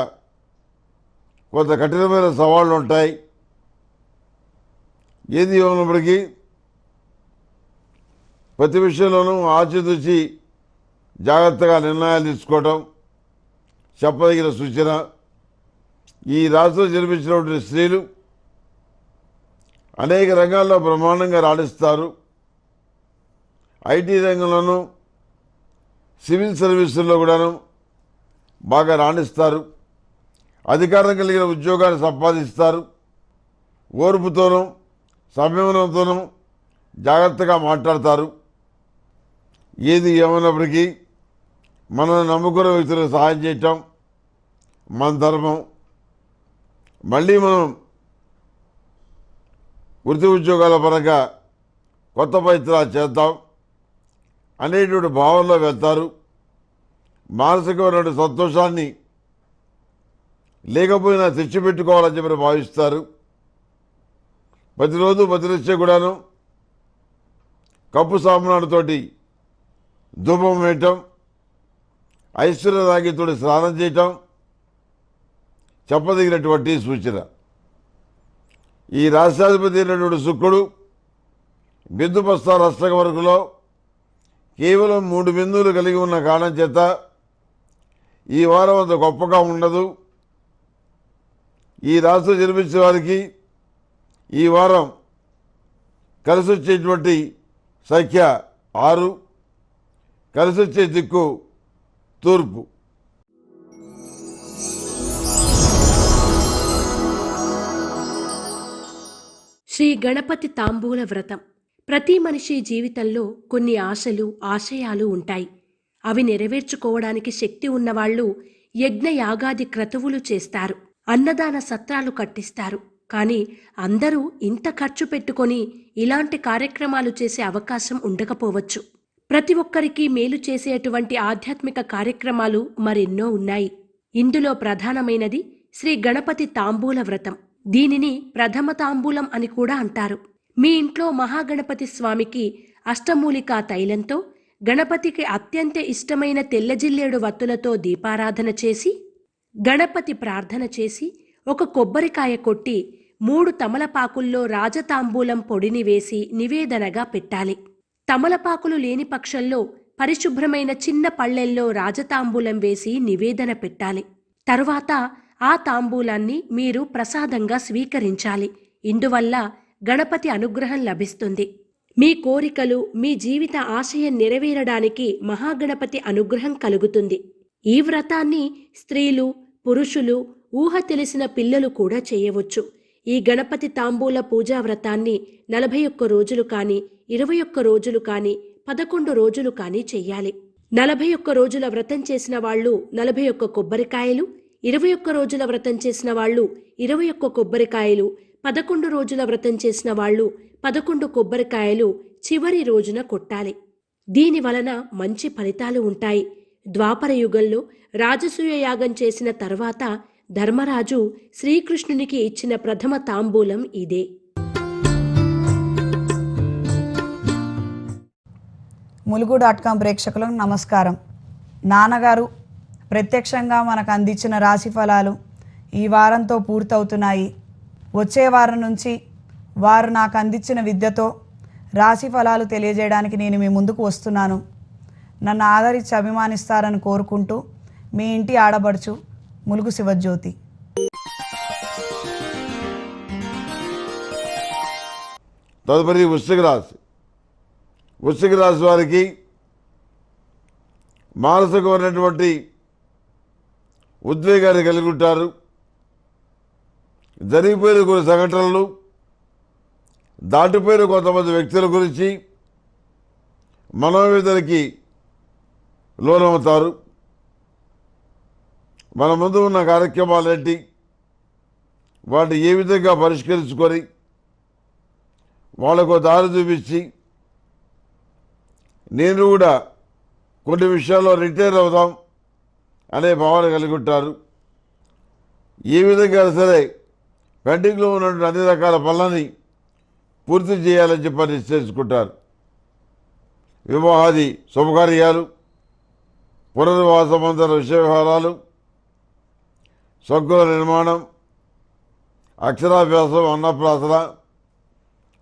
కొంత కఠినమైన సవాళ్లు ఉంటాయి. ఏది ఏమైనప్పటికీ ప్రతి విషయంలోనూ ఆచితూచి జాగ్రత్తగా నిర్ణయాలు తీసుకోవటం చెప్పదగిన సూచన. ఈ రాశిలో జన్మించినటువంటి స్త్రీలు అనేక రంగాల్లో బ్రహ్మాండంగా రాణిస్తారు. ఐటీ రంగంలోనూ, సివిల్ సర్వీసుల్లో కూడాను బాగా రాణిస్తారు. అధికారం కలిగిన ఉద్యోగాన్ని సంపాదిస్తారు. ఓర్పుతోనూ సంయమనంతోనూ జాగ్రత్తగా మాట్లాడతారు. ఏది ఏమైనప్పటికీ మనల్ని నమ్ముకున్న వ్యక్తులకు సహాయం చేయటం మన ధర్మం. మళ్ళీ మనం వృత్తి ఉద్యోగాల పరంగా కొత్త ప్రయత్నాలు చేద్దాం అనేటువంటి భావనలో వెళ్తారు. మానసికమైనటువంటి సంతోషాన్ని లేకపోయినా తెచ్చిపెట్టుకోవాలని చెప్పి భావిస్తారు. ప్రతిరోజు ప్రతినిత్యం కూడాను కప్పు సాంబ్రాణితోటి ధూపం వేయటం, ఐశ్వర్యరాగితో స్నానం చేయటం చెప్పదగినటువంటి సూచన. ఈ రాష్ట్రాధిపతి అయినటువంటి శుక్రుడు బిందుపస్థ అష్టక వరకులో కేవలం 3 బిందువులు కలిగి ఉన్న కారణం చేత ఈ వారం అంత గొప్పగా ఉండదు. ఈ రాశిలో జన్మించిన వారికి ఈ వారం కలిసి వచ్చేటువంటి సంఖ్య 6, కలిసి వచ్చే దిక్కు తూర్పు. శ్రీ గణపతి తాంబూల వ్రతం. ప్రతి మనిషి జీవితంలో కొన్ని ఆశలు, ఆశయాలు ఉంటాయి. అవి నెరవేర్చుకోవడానికి శక్తి ఉన్నవాళ్లు యజ్ఞ యాగాది క్రతువులు చేస్తారు, అన్నదాన సత్రాలు కట్టిస్తారు. కానీ అందరూ ఇంత ఖర్చు పెట్టుకొని ఇలాంటి కార్యక్రమాలు చేసే అవకాశం ఉండకపోవచ్చు. ప్రతి ఒక్కరికి మేలు చేసేటువంటి ఆధ్యాత్మిక కార్యక్రమాలు మరెన్నో ఉన్నాయి. ఇందులో ప్రధానమైనది శ్రీ గణపతి తాంబూల వ్రతం. దీనిని ప్రథమ తాంబూలం అని కూడా అంటారు. మీ ఇంట్లో మహాగణపతి స్వామికి అష్టమూలికా తైలంతో గణపతికి అత్యంత ఇష్టమైన తెల్లజిల్లేడు వత్తులతో దీపారాధన చేసి గణపతి ప్రార్థన చేసి ఒక కొబ్బరికాయ కొట్టి 3 తమలపాకుల్లో రాజతాంబూలం పొడిని వేసి నివేదనగా పెట్టాలి. తమలపాకులు లేని పక్షంలో పరిశుభ్రమైన చిన్న పళ్ళెల్లో రాజతాంబూలం వేసి నివేదన పెట్టాలి. తరువాత ఆ తాంబూలాన్ని మీరు ప్రసాదంగా స్వీకరించాలి. ఇందువల్ల గణపతి అనుగ్రహం లభిస్తుంది. మీ కోరికలు, మీ జీవిత ఆశయం నెరవేరడానికి మహాగణపతి అనుగ్రహం కలుగుతుంది. ఈ వ్రతాన్ని స్త్రీలు, పురుషులు, ఊహ తెలిసిన పిల్లలు కూడా చేయవచ్చు. ఈ గణపతి తాంబూల పూజా వ్రతాన్ని 41 రోజులు కానీ, 21 రోజులు కానీ, 11 రోజులు కానీ చెయ్యాలి. 41 రోజుల వ్రతం చేసిన వాళ్ళు 41 కొబ్బరికాయలు, 21 రోజుల వ్రతం చేసిన వాళ్ళు 21 కొబ్బరికాయలు, 11 రోజుల వ్రతం చేసిన వాళ్ళు 11 కొబ్బరికాయలు చివరి రోజున కొట్టాలి. దీని వలన మంచి ఫలితాలు ఉంటాయి. ద్వాపర యుగంలో రాజసూయ యాగం చేసిన తర్వాత ధర్మరాజు శ్రీకృష్ణునికి ఇచ్చిన ప్రథమ తాంబూలం ఇదే. ములుగు.com ప్రేక్షకులకు నమస్కారం. నాన్నగారు ప్రత్యక్షంగా మనకు అందించిన రాశి ఫలాలు ఈ వారంతో పూర్తవుతున్నాయి. వచ్చే వారం నుంచి వారు నాకు అందించిన విద్యతో రాశి ఫలాలు తెలియజేయడానికి నేను మీ ముందుకు వస్తున్నాను. నన్ను ఆదరించి అభిమానిస్తారని కోరుకుంటూ మీ ఇంటి ఆడబడుచు ములుగు శివజ్యోతి. తదుపరి వృశ్చిక రాశి. వృశ్చిక రాశి వారికి మానసికమైనటువంటి ఉద్వేగాన్ని కలిగి ఉంటారు. జరిగిపోయిన కొన్ని సంఘటనలు, దాటిపోయిన కొంతమంది వ్యక్తుల గురించి మనోవేదనకి లోనవుతారు. మన ముందు ఉన్న కార్యక్రమాలేంటి, వాటిని ఏ విధంగా పరిష్కరించుకొని వాళ్ళకు దారి చూపించి నేను కూడా కొన్ని విషయాల్లో రిటైర్ అవుదాం అనే భావన కలిగి ఉంటారు. ఏ విధంగా సరే పెండింగ్లో ఉన్నటువంటి అన్ని రకాల పనులని పూర్తి చేయాలని చెప్పి నిశ్చయించుకుంటారు. వివాహాది శుభకార్యాలు, పునర్వాస సంబంధ విషయ వ్యవహారాలు, స్వగృహ నిర్మాణం, అక్షరాభ్యాసం, అన్నప్రాసన,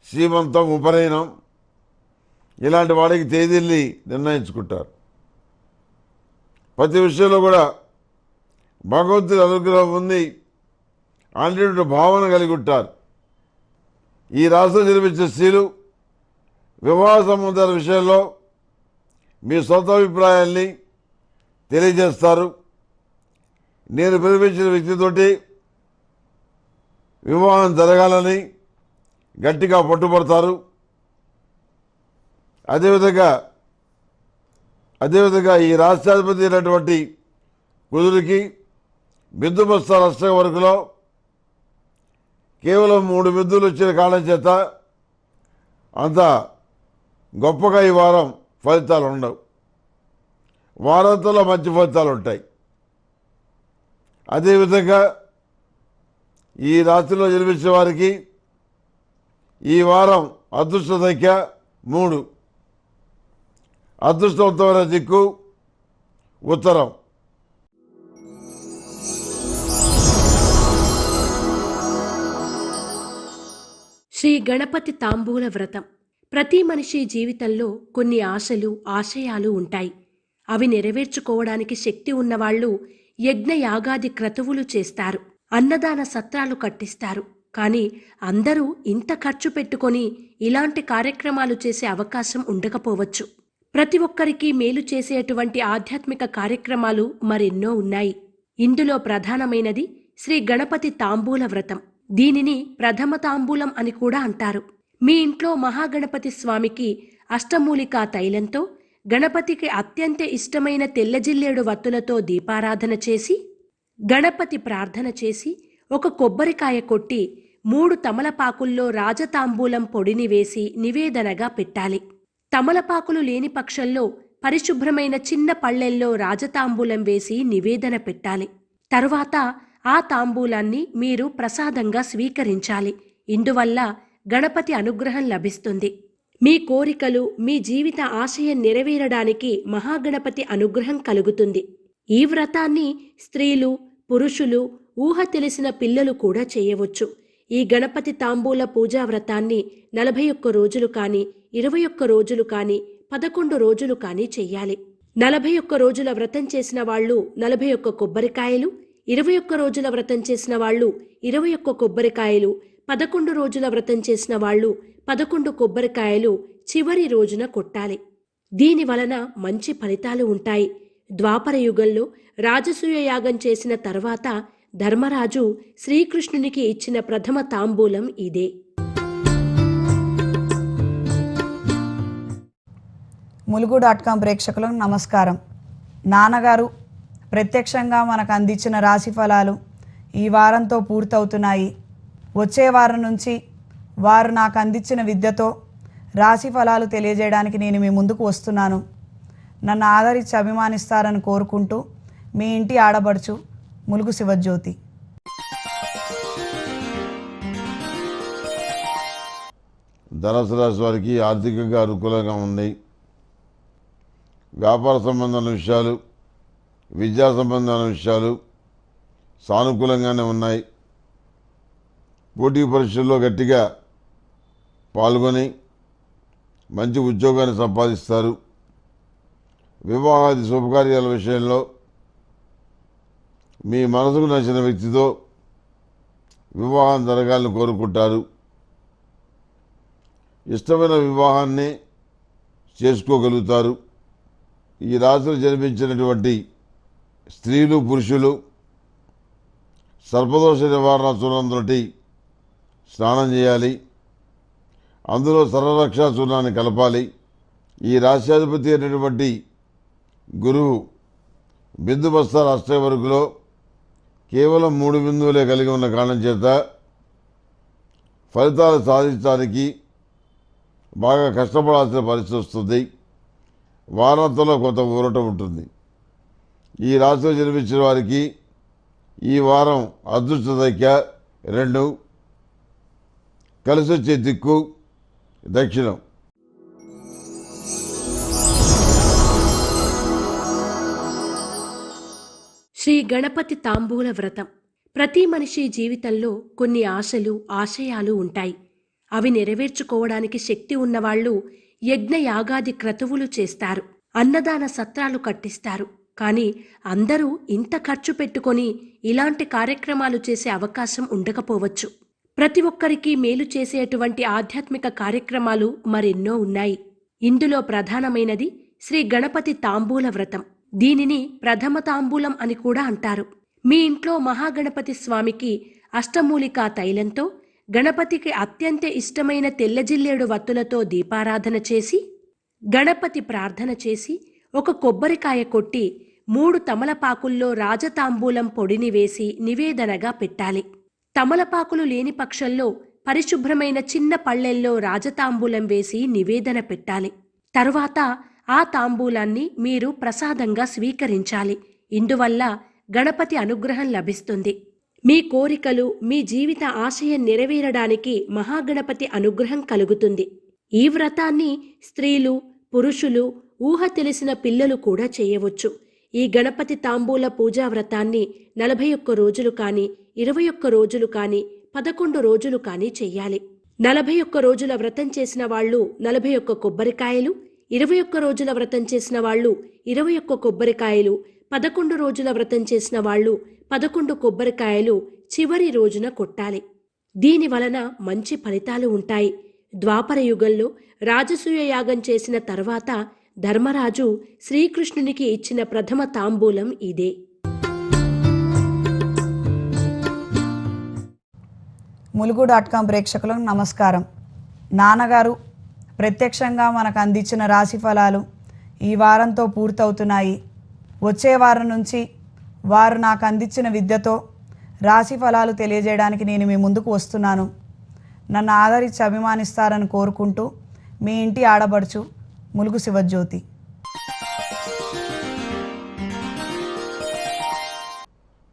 శ్రీమంతం, ఉపనయనం ఇలాంటి వాడికి తేదీల్ని నిర్ణయించుకుంటారు. ప్రతి విషయంలో కూడా భగవంతుడి అనుగ్రహం ఉంది అనేటువంటి భావన కలిగి ఉంటారు. ఈ రాష్ట్రం జన్మించే స్త్రీలు వివాహ సంబంధాల విషయంలో మీ సొంత అభిప్రాయాల్ని తెలియజేస్తారు. నేను ప్రేమించిన వ్యక్తితోటి వివాహం జరగాలని గట్టిగా పట్టుబడతారు. అదేవిధంగా ఈ రాష్ట్రాధిపతి అయినటువంటి కుదురికి బిందుమస్తాల అష్టం వరకులో కేవలం 3 బిందువులు వచ్చిన కారణం చేత అంత గొప్పగా ఈ వారం ఫలితాలు ఉండవు. వారాంతంలో మంచి ఫలితాలు ఉంటాయి. అదేవిధంగా ఈ రాశిలో జన్మించిన వారికి ఈ వారం అదృష్ట సంఖ్య 3. అదృష్టవంతమైన దిక్కు ఉత్తరం. శ్రీ గణపతి తాంబూల వ్రతం. ప్రతి మనిషి జీవితంలో కొన్ని ఆశలు, ఆశయాలు ఉంటాయి. అవి నెరవేర్చుకోవడానికి శక్తి ఉన్నవాళ్లు యజ్ఞ యాగాది క్రతువులు చేస్తారు, అన్నదాన సత్రాలు కట్టిస్తారు. కానీ అందరూ ఇంత ఖర్చు పెట్టుకొని ఇలాంటి కార్యక్రమాలు చేసే అవకాశం ఉండకపోవచ్చు. ప్రతి ఒక్కరికి మేలు చేసేటువంటి ఆధ్యాత్మిక కార్యక్రమాలు మరెన్నో ఉన్నాయి. ఇందులో ప్రధానమైనది శ్రీ గణపతి తాంబూల వ్రతం. దీనిని ప్రథమ తాంబూలం అని కూడా అంటారు. మీ ఇంట్లో మహాగణపతి స్వామికి అష్టమూలికా తైలంతో, గణపతికి అత్యంత ఇష్టమైన తెల్లజిల్లేడు వత్తులతో దీపారాధన చేసి, గణపతి ప్రార్థన చేసి ఒక కొబ్బరికాయ కొట్టి 3 తమలపాకుల్లో రాజతాంబూలం పొడిని వేసి నివేదనగా పెట్టాలి. తమలపాకులు లేని పక్షంలో పరిశుభ్రమైన చిన్న పళ్ళెల్లో రాజతాంబూలం వేసి నివేదన పెట్టాలి. తరువాత ఆ తాంబూలాన్ని మీరు ప్రసాదంగా స్వీకరించాలి. ఇందువల్ల గణపతి అనుగ్రహం లభిస్తుంది. మీ కోరికలు, మీ జీవిత ఆశయం నెరవేరడానికి మహాగణపతి అనుగ్రహం కలుగుతుంది. ఈ వ్రతాన్ని స్త్రీలు, పురుషులు, ఊహ తెలిసిన పిల్లలు కూడా చేయవచ్చు. ఈ గణపతి తాంబూల పూజా వ్రతాన్ని 41 రోజులు కానీ, 21 రోజులు కానీ, 11 రోజులు కానీ చెయ్యాలి. 41 రోజుల వ్రతం చేసిన వాళ్ళు 41 కొబ్బరికాయలు, 21 రోజుల వ్రతం చేసిన వాళ్ళు 21 కొబ్బరికాయలు, 11 రోజుల వ్రతం చేసిన వాళ్ళు 11 కొబ్బరికాయలు చివరి రోజున కొట్టాలి. దీని వలన మంచి ఫలితాలు ఉంటాయి. ద్వాపర యుగంలో రాజసూయ యాగం చేసిన తర్వాత ధర్మరాజు శ్రీకృష్ణునికి ఇచ్చిన ప్రథమ తాంబూలం ఇదే. ములుగు.com ప్రేక్షకులకు నమస్కారం. నాన్నగారు ప్రత్యక్షంగా మనకు అందించిన రాశి ఫలాలు ఈ వారంతో పూర్తవుతున్నాయి. వచ్చే వారం నుంచి వారు నాకు అందించిన విద్యతో రాశి ఫలాలు తెలియజేయడానికి నేను మీ ముందుకు వస్తున్నాను. నన్ను ఆదరించి అభిమానిస్తారని కోరుకుంటూ మీ ఇంటి ఆడబడుచు ములుగు శివజ్యోతి. ధనుసు రాశి వారికి ఆర్థికంగా అనుకూలంగా ఉంది. వ్యాపార సంబంధమైన విషయాలు, విద్యా సంబంధమైన విషయాలు సానుకూలంగానే ఉన్నాయి. పోటీ పరీక్షల్లో గట్టిగా పాల్గొని మంచి ఉద్యోగాన్ని సంపాదిస్తారు. వివాహాది శుభకార్యాల విషయంలో మీ మనసుకు నచ్చిన వ్యక్తితో వివాహం జరగాలని కోరుకుంటారు. ఇష్టమైన వివాహాన్ని చేసుకోగలుగుతారు. ఈ రాశిలో జన్మించినటువంటి స్త్రీలు, పురుషులు సర్పదోష నివారణ చూర్ణంతో స్నానం చేయాలి. అందులో సర్వరక్షా చూర్ణాన్ని కలపాలి. ఈ రాశ్యాధిపతి అయినటువంటి గురువు బిందు బస్తాల అష్టవర్గులో కేవలం 3 బిందువులే కలిగి ఉన్న కారణం చేత ఫలితాలు సాధించడానికి బాగా కష్టపడాల్సిన పరిస్థితి వస్తుంది. వారంతంలో కొంత ఊరట ఉంటుంది. ఈ రాశిలో జన్మించిన వారికి ఈ వారం అదృష్ట సంఖ్య 2, కలిసి వచ్చే దిక్కు దక్షిణం. శ్రీ గణపతి తాంబూల వ్రతం. ప్రతి మనిషి జీవితంలో కొన్ని ఆశలు, ఆశయాలు ఉంటాయి. అవి నెరవేర్చుకోవడానికి శక్తి ఉన్నవాళ్లు యజ్ఞ యాగాది క్రతువులు చేస్తారు, అన్నదాన సత్రాలు కట్టిస్తారు. కానీ అందరూ ఇంత ఖర్చు పెట్టుకొని ఇలాంటి కార్యక్రమాలు చేసే అవకాశం ఉండకపోవచ్చు. ప్రతి ఒక్కరికి మేలు చేసేటువంటి ఆధ్యాత్మిక కార్యక్రమాలు మరెన్నో ఉన్నాయి. ఇందులో ప్రధానమైనది శ్రీ గణపతి తాంబూల వ్రతం. దీనిని ప్రథమ తాంబూలం అని కూడా అంటారు. మీ ఇంట్లో మహాగణపతి స్వామికి అష్టమూలికా తైలంతో, గణపతికి అత్యంత ఇష్టమైన తెల్లజిల్లేడు వత్తులతో దీపారాధన చేసి, గణపతి ప్రార్థన చేసి, ఒక కొబ్బరికాయ కొట్టి 3 తమలపాకుల్లో రాజతాంబూలం పొడిని వేసి నివేదనగా పెట్టాలి. తమలపాకులు లేని పక్షంలో పరిశుభ్రమైన చిన్న పళ్ళెల్లో రాజతాంబూలం వేసి నివేదన పెట్టాలి. తరువాత ఆ తాంబూలాన్ని మీరు ప్రసాదంగా స్వీకరించాలి. ఇందువల్ల గణపతి అనుగ్రహం లభిస్తుంది. మీ కోరికలు, మీ జీవిత ఆశయం నెరవేరడానికి మహాగణపతి అనుగ్రహం కలుగుతుంది. ఈ వ్రతాన్ని స్త్రీలు, పురుషులు, ఊహ తెలిసిన పిల్లలు కూడా చేయవచ్చు. ఈ గణపతి తాంబూల పూజా వ్రతాన్ని 41 రోజులు కానీ, 21 రోజులు కానీ, 11 రోజులు కానీ చెయ్యాలి. 41 రోజుల వ్రతం చేసిన వాళ్ళు 41 కొబ్బరికాయలు, 21 రోజుల వ్రతం చేసిన వాళ్ళు 21 కొబ్బరికాయలు, 11 రోజుల వ్రతం చేసిన వాళ్ళు 11 కొబ్బరికాయలు చివరి రోజున కొట్టాలి. దీని వలన మంచి ఫలితాలు ఉంటాయి. ద్వాపర యుగంలో రాజసూయ యాగం చేసిన తర్వాత ధర్మరాజు శ్రీకృష్ణునికి ఇచ్చిన ప్రథమ తాంబూలం ఇదే. ములుగు.com ప్రేక్షకులకు నమస్కారం. నాన్నగారు ప్రత్యక్షంగా మనకు అందించిన రాశి ఫలాలు ఈ వారంతో పూర్తవుతున్నాయి. వచ్చే వారం నుంచి వారు నాకు అందించిన విద్యతో రాశి ఫలాలు తెలియజేయడానికి నేను మీ ముందుకు వస్తున్నాను. నన్ను ఆదరించి అభిమానిస్తారని కోరుకుంటూ మీ ఇంటి ఆడబడుచు ములుగు శివజ్యోతి.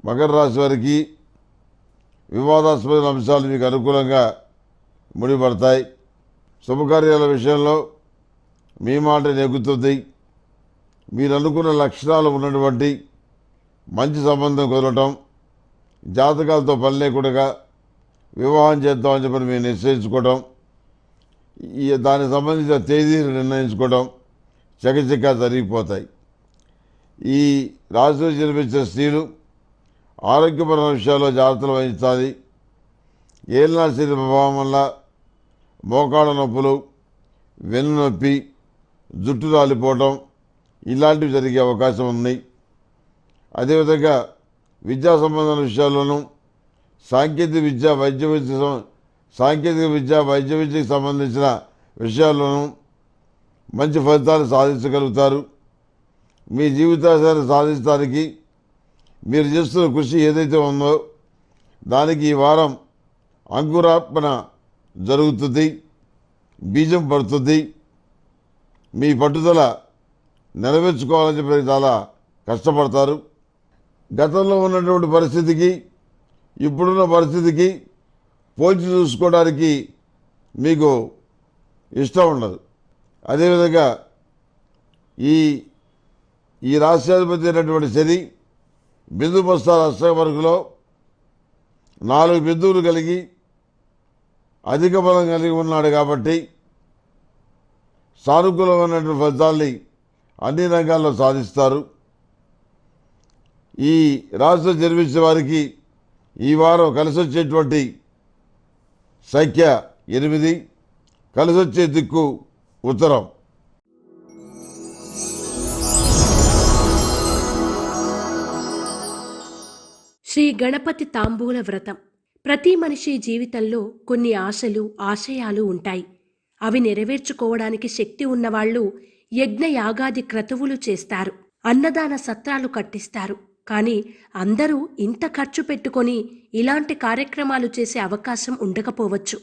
మకర రాశి వారికి వివాదాస్పద అంశాలు మీకు అనుకూలంగా ముడిపడతాయి. శుభకార్యాల విషయంలో మీ మాట నెగ్గుతుంది. మీరు అనుకున్న లక్షణాలు ఉన్నటువంటి మంచి సంబంధం కుదరటం, జాతకాలతో పని లేకుండా వివాహం చేద్దామని చెప్పి మీరు నిశ్చయించుకోవడం, దానికి సంబంధించిన తేదీలు నిర్ణయించుకోవడం చకచకా జరిగిపోతాయి. ఈ రాశిలో జన్మించిన స్త్రీలు ఆరోగ్యపరమైన విషయాల్లో జాగ్రత్తలు వహించాలి. ఏలినాటి శని ప్రభావం వల్ల మోకాళ్ళ నొప్పులు, వెన్ను నొప్పి, జుట్టు రాలిపోవటం ఇలాంటివి జరిగే అవకాశం ఉంది. అదేవిధంగా విద్యా సంబంధమైన విషయాల్లోనూ సాంకేతిక విద్య, వైద్య విద్యకు సంబంధించిన విషయాల్లోనూ మంచి ఫలితాలు సాధించగలుగుతారు. మీ జీవితాశయాన్ని సాధించడానికి మీరు చేస్తున్న కృషి ఏదైతే ఉందో దానికి ఈ వారం అంకురార్పణ జరుగుతుంది, బీజం పడుతుంది. మీ పట్టుదల నెరవేర్చుకోవాలని చెప్పి చాలా కష్టపడతారు. గతంలో ఉన్నటువంటి పరిస్థితికి ఇప్పుడున్న పరిస్థితికి పోల్చి చూసుకోవడానికి మీకు ఇష్టం ఉండదు. అదేవిధంగా ఈ రాష్ట్రాధిపతి అయినటువంటి శని బిందు బస్తాల అష్టవర్గంలో 4 బిందువులు కలిగి అధిక బలం కలిగి ఉన్నాడు కాబట్టి సానుకూలమైనటువంటి ఫలితాల్ని అన్ని రంగాల్లో సాధిస్తారు. ఈ రాశిలో జన్మించిన వారికి ఈ వారం కలిసి వచ్చేటువంటి సంఖ్య 8, కలిసి వచ్చే దిక్కు ఉత్తరం. శ్రీ గణపతి తాంబూల వ్రతం. ప్రతి మనిషి జీవితంలో కొన్ని ఆశలు, ఆశయాలు ఉంటాయి. అవి నెరవేర్చుకోవడానికి శక్తి ఉన్నవాళ్లు యజ్ఞ యాగాది క్రతువులు చేస్తారు, అన్నదాన సత్రాలు కట్టిస్తారు. కానీ అందరూ ఇంత ఖర్చు పెట్టుకొని ఇలాంటి కార్యక్రమాలు చేసే అవకాశం ఉండకపోవచ్చు.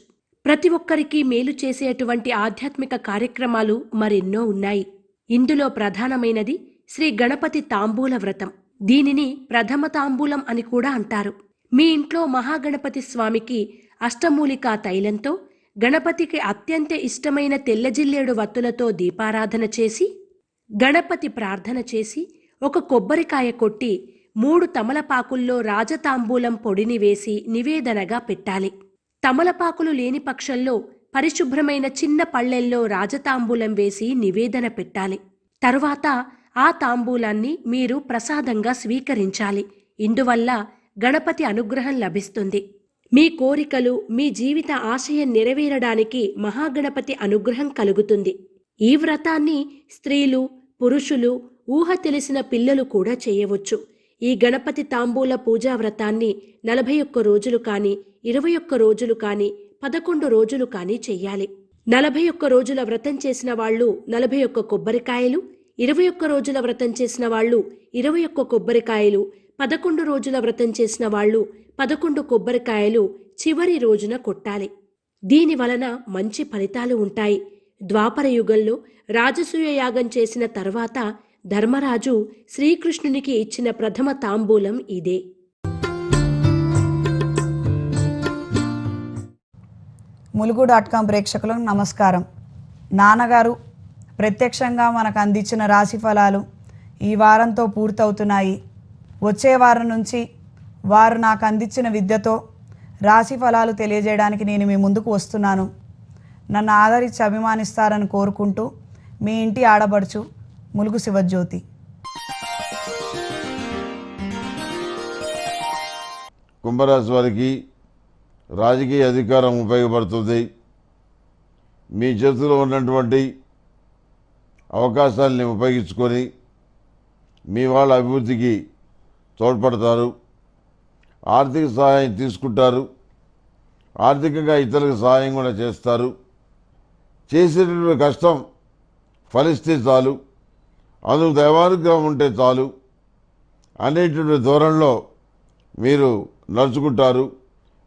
ప్రతి ఒక్కరికి మేలు చేసేటువంటి ఆధ్యాత్మిక కార్యక్రమాలు మరెన్నో ఉన్నాయి. ఇందులో ప్రధానమైనది శ్రీ గణపతి తాంబూల వ్రతం. దీనిని ప్రథమ తాంబూలం అని కూడా అంటారు. మీ ఇంట్లో మహాగణపతి స్వామికి అష్టమూలికా తైలంతో, గణపతికి అత్యంత ఇష్టమైన తెల్లజిల్లేడు వత్తులతో దీపారాధన చేసి, గణపతి ప్రార్థన చేసి, ఒక కొబ్బరికాయ కొట్టి 3 తమలపాకుల్లో రాజతాంబూలం పొడిని వేసి నివేదనగా పెట్టాలి. తమలపాకులు లేని పక్షంలో పరిశుభ్రమైన చిన్న పళ్ళెల్లో రాజతాంబూలం వేసి నివేదన పెట్టాలి. తరువాత ఆ తాంబూలాన్ని మీరు ప్రసాదంగా స్వీకరించాలి. ఇందువల్ల గణపతి అనుగ్రహం లభిస్తుంది. మీ కోరికలు, మీ జీవిత ఆశయం నెరవేరడానికి మహాగణపతి అనుగ్రహం కలుగుతుంది. ఈ వ్రతాన్ని స్త్రీలు, పురుషులు, ఊహ తెలిసిన పిల్లలు కూడా చేయవచ్చు. ఈ గణపతి తాంబూల పూజా వ్రతాన్ని 41 రోజులు కానీ, 21 రోజులు కానీ, 11 రోజులు కానీ చెయ్యాలి. 41 రోజుల వ్రతం చేసిన వాళ్ళు 41 కొబ్బరికాయలు, 21 రోజుల వ్రతం చేసిన వాళ్ళు 21 కొబ్బరికాయలు, 11 రోజుల వ్రతం చేసిన వాళ్ళు 11 కొబ్బరికాయలు చివరి రోజున కొట్టాలి. దీని వలన మంచి ఫలితాలు ఉంటాయి. ద్వాపర యుగంలో రాజసూయ యాగం చేసిన తర్వాత ధర్మరాజు శ్రీకృష్ణునికి ఇచ్చిన ప్రథమ తాంబూలం ఇదే. ములుగు.com ప్రేక్షకులకు నమస్కారం. నాన్నగారు ప్రత్యక్షంగా మనకు అందించిన రాశి ఫలాలు ఈ వారంతో పూర్తవుతున్నాయి. వచ్చే వారం నుంచి వారు నాకు అందించిన విద్యతో రాశి ఫలాలు తెలియజేయడానికి నేను మీ ముందుకు వస్తున్నాను. నన్ను ఆదరించి అభిమానిస్తారని కోరుకుంటూ మీ ఇంటి ఆడబడుచు ములుగు శివజ్యోతి. కుంభరాశి వారికి రాజకీయ అధికారం ఉపయోగపడుతుంది. మీ చేతిలో ఉన్నటువంటి అవకాశాలని ఉపయోగించుకొని మీ వాళ్ళ అభివృద్ధికి తోడ్పడతారు. ఆర్థిక సహాయం తీసుకుంటారు. ఆర్థికంగా ఇతరులకు సహాయం కూడా చేస్తారు. చేసేటటువంటి కష్టం ఫలిస్తే చాలు, అందుకు దైవానుగ్రహం ఉంటే చాలు అనేటువంటి ధోరణిలో మీరు నడుచుకుంటారు.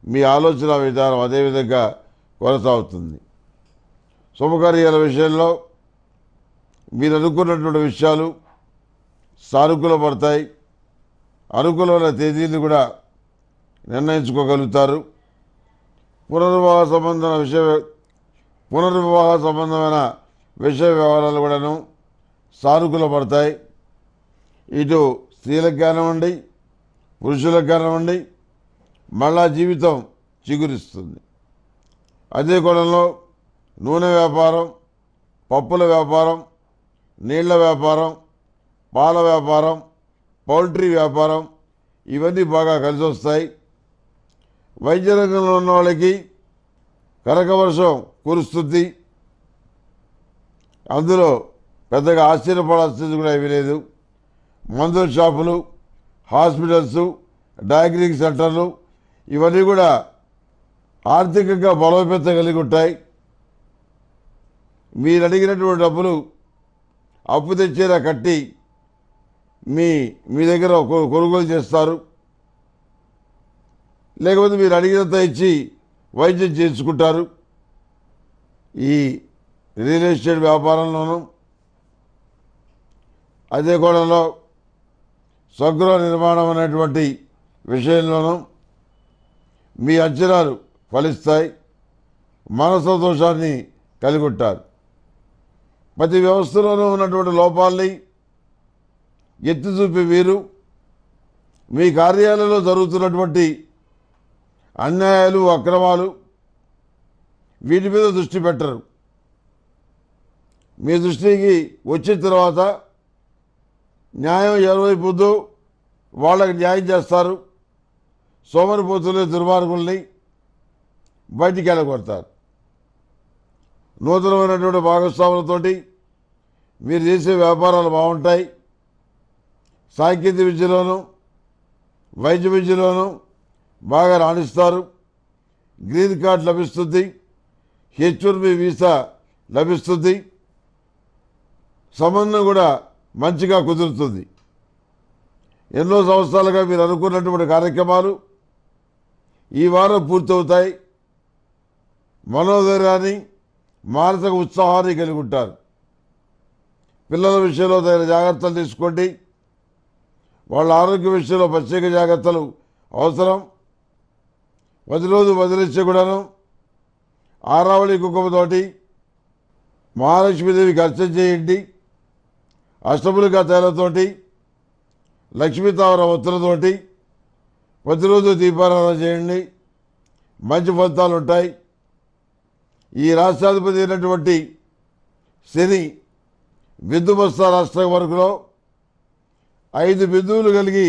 మీ ఆలోచన విధానం అదేవిధంగా కొనసాగుతుంది. శుభకార్యాల విషయంలో మీరు అనుకున్నటువంటి విషయాలు సానుకూలపడతాయి. అనుకూలమైన తేదీని కూడా నిర్ణయించుకోగలుగుతారు. పునర్వివాహ సంబంధమైన పునర్వివాహ సంబంధమైన విషయ వ్యవహారాలు కూడాను సానుకూల పడతాయి. ఇటు స్త్రీలకు కానివ్వండి, పురుషులకు కానివ్వండి, మళ్ళా జీవితం చిగురిస్తుంది. అదే కోణంలో నూనె వ్యాపారం, పప్పుల వ్యాపారం, నీళ్ల వ్యాపారం, పాల వ్యాపారం, పౌల్ట్రీ వ్యాపారం ఇవన్నీ బాగా కలిసి వస్తాయి. వైద్య రంగంలో ఉన్న వాళ్ళకి కనకవర్షం కురుస్తుంది. అందులో పెద్దగా ఆశ్చర్యపడాల్సింది కూడా ఏమీ లేదు. మందుల షాపులు, హాస్పిటల్స్, డయాగ్నోస్టిక్ సెంటర్లు ఇవన్నీ కూడా ఆర్థికంగా బలోపేతం కలిగి ఉంటాయి. మీరు అడిగినటువంటి డబ్బులు అప్పు తెచ్చేలా కట్టి మీ దగ్గర కొనుగోలు చేస్తారు. లేకపోతే మీరు అడిగినంత ఇచ్చి వైద్యం చేయించుకుంటారు. ఈ రియల్ ఎస్టేట్ వ్యాపారంలోనూ అదే కోణంలో స్వగృహ నిర్మాణం అనేటువంటి విషయంలోనూ మీ అంచనాలు ఫలిస్తాయి. మనసంతోషాన్ని కలిగి ఉంటారు. ప్రతి వ్యవస్థలోనూ ఉన్నటువంటి లోపాలని ఎత్తి చూపి వీరు మీ కార్యాలయంలో జరుగుతున్నటువంటి అన్యాయాలు, అక్రమాలు వీటి మీద దృష్టి పెట్టరు. మీ దృష్టికి వచ్చిన తర్వాత న్యాయం ఎవరివైపు ఉందో వాళ్ళకి న్యాయం చేస్తారు. సోమరిపోతుల్ని, దుర్మార్గుల్ని బయటికి వెళ్ళగొడతారు. నూతనమైనటువంటి భాగస్వాములతోటి మీరు చేసే వ్యాపారాలు బాగుంటాయి. సాంకేతిక విద్యలోనూ వైద్య విద్యలోనూ బాగా రాణిస్తారు. గ్రీన్ కార్డ్ లభిస్తుంది. H1B వీసా లభిస్తుంది. సంబంధం కూడా మంచిగా కుదురుతుంది. ఎన్నో సంవత్సరాలుగా మీరు అనుకున్నటువంటి కార్యక్రమాలు ఈ వారం పూర్తవుతాయి. మనోధైర్యాన్ని, మానసిక ఉత్సాహాన్ని కలిగి ఉంటారు. పిల్లల విషయంలో తగిన జాగ్రత్తలు తీసుకోండి. వాళ్ళ ఆరోగ్య విషయంలో ప్రత్యేక జాగ్రత్తలు అవసరం. ప్రతిరోజు వదిలించే కూడాను ఆరావళి కుంకుమతోటి మహాలక్ష్మీదేవికి అర్చన చేయండి. అష్టములికా తైలతోటి, లక్ష్మీ తామర ఒత్తులతోటి ప్రతిరోజు దీపారాధన చేయండి. మంచి ఫలితాలు ఉంటాయి. ఈ రాష్ట్రాధిపతి అయినటువంటి శని బిందుమస్తా రాష్ట్రం వరకులో 5 బిందువులు కలిగి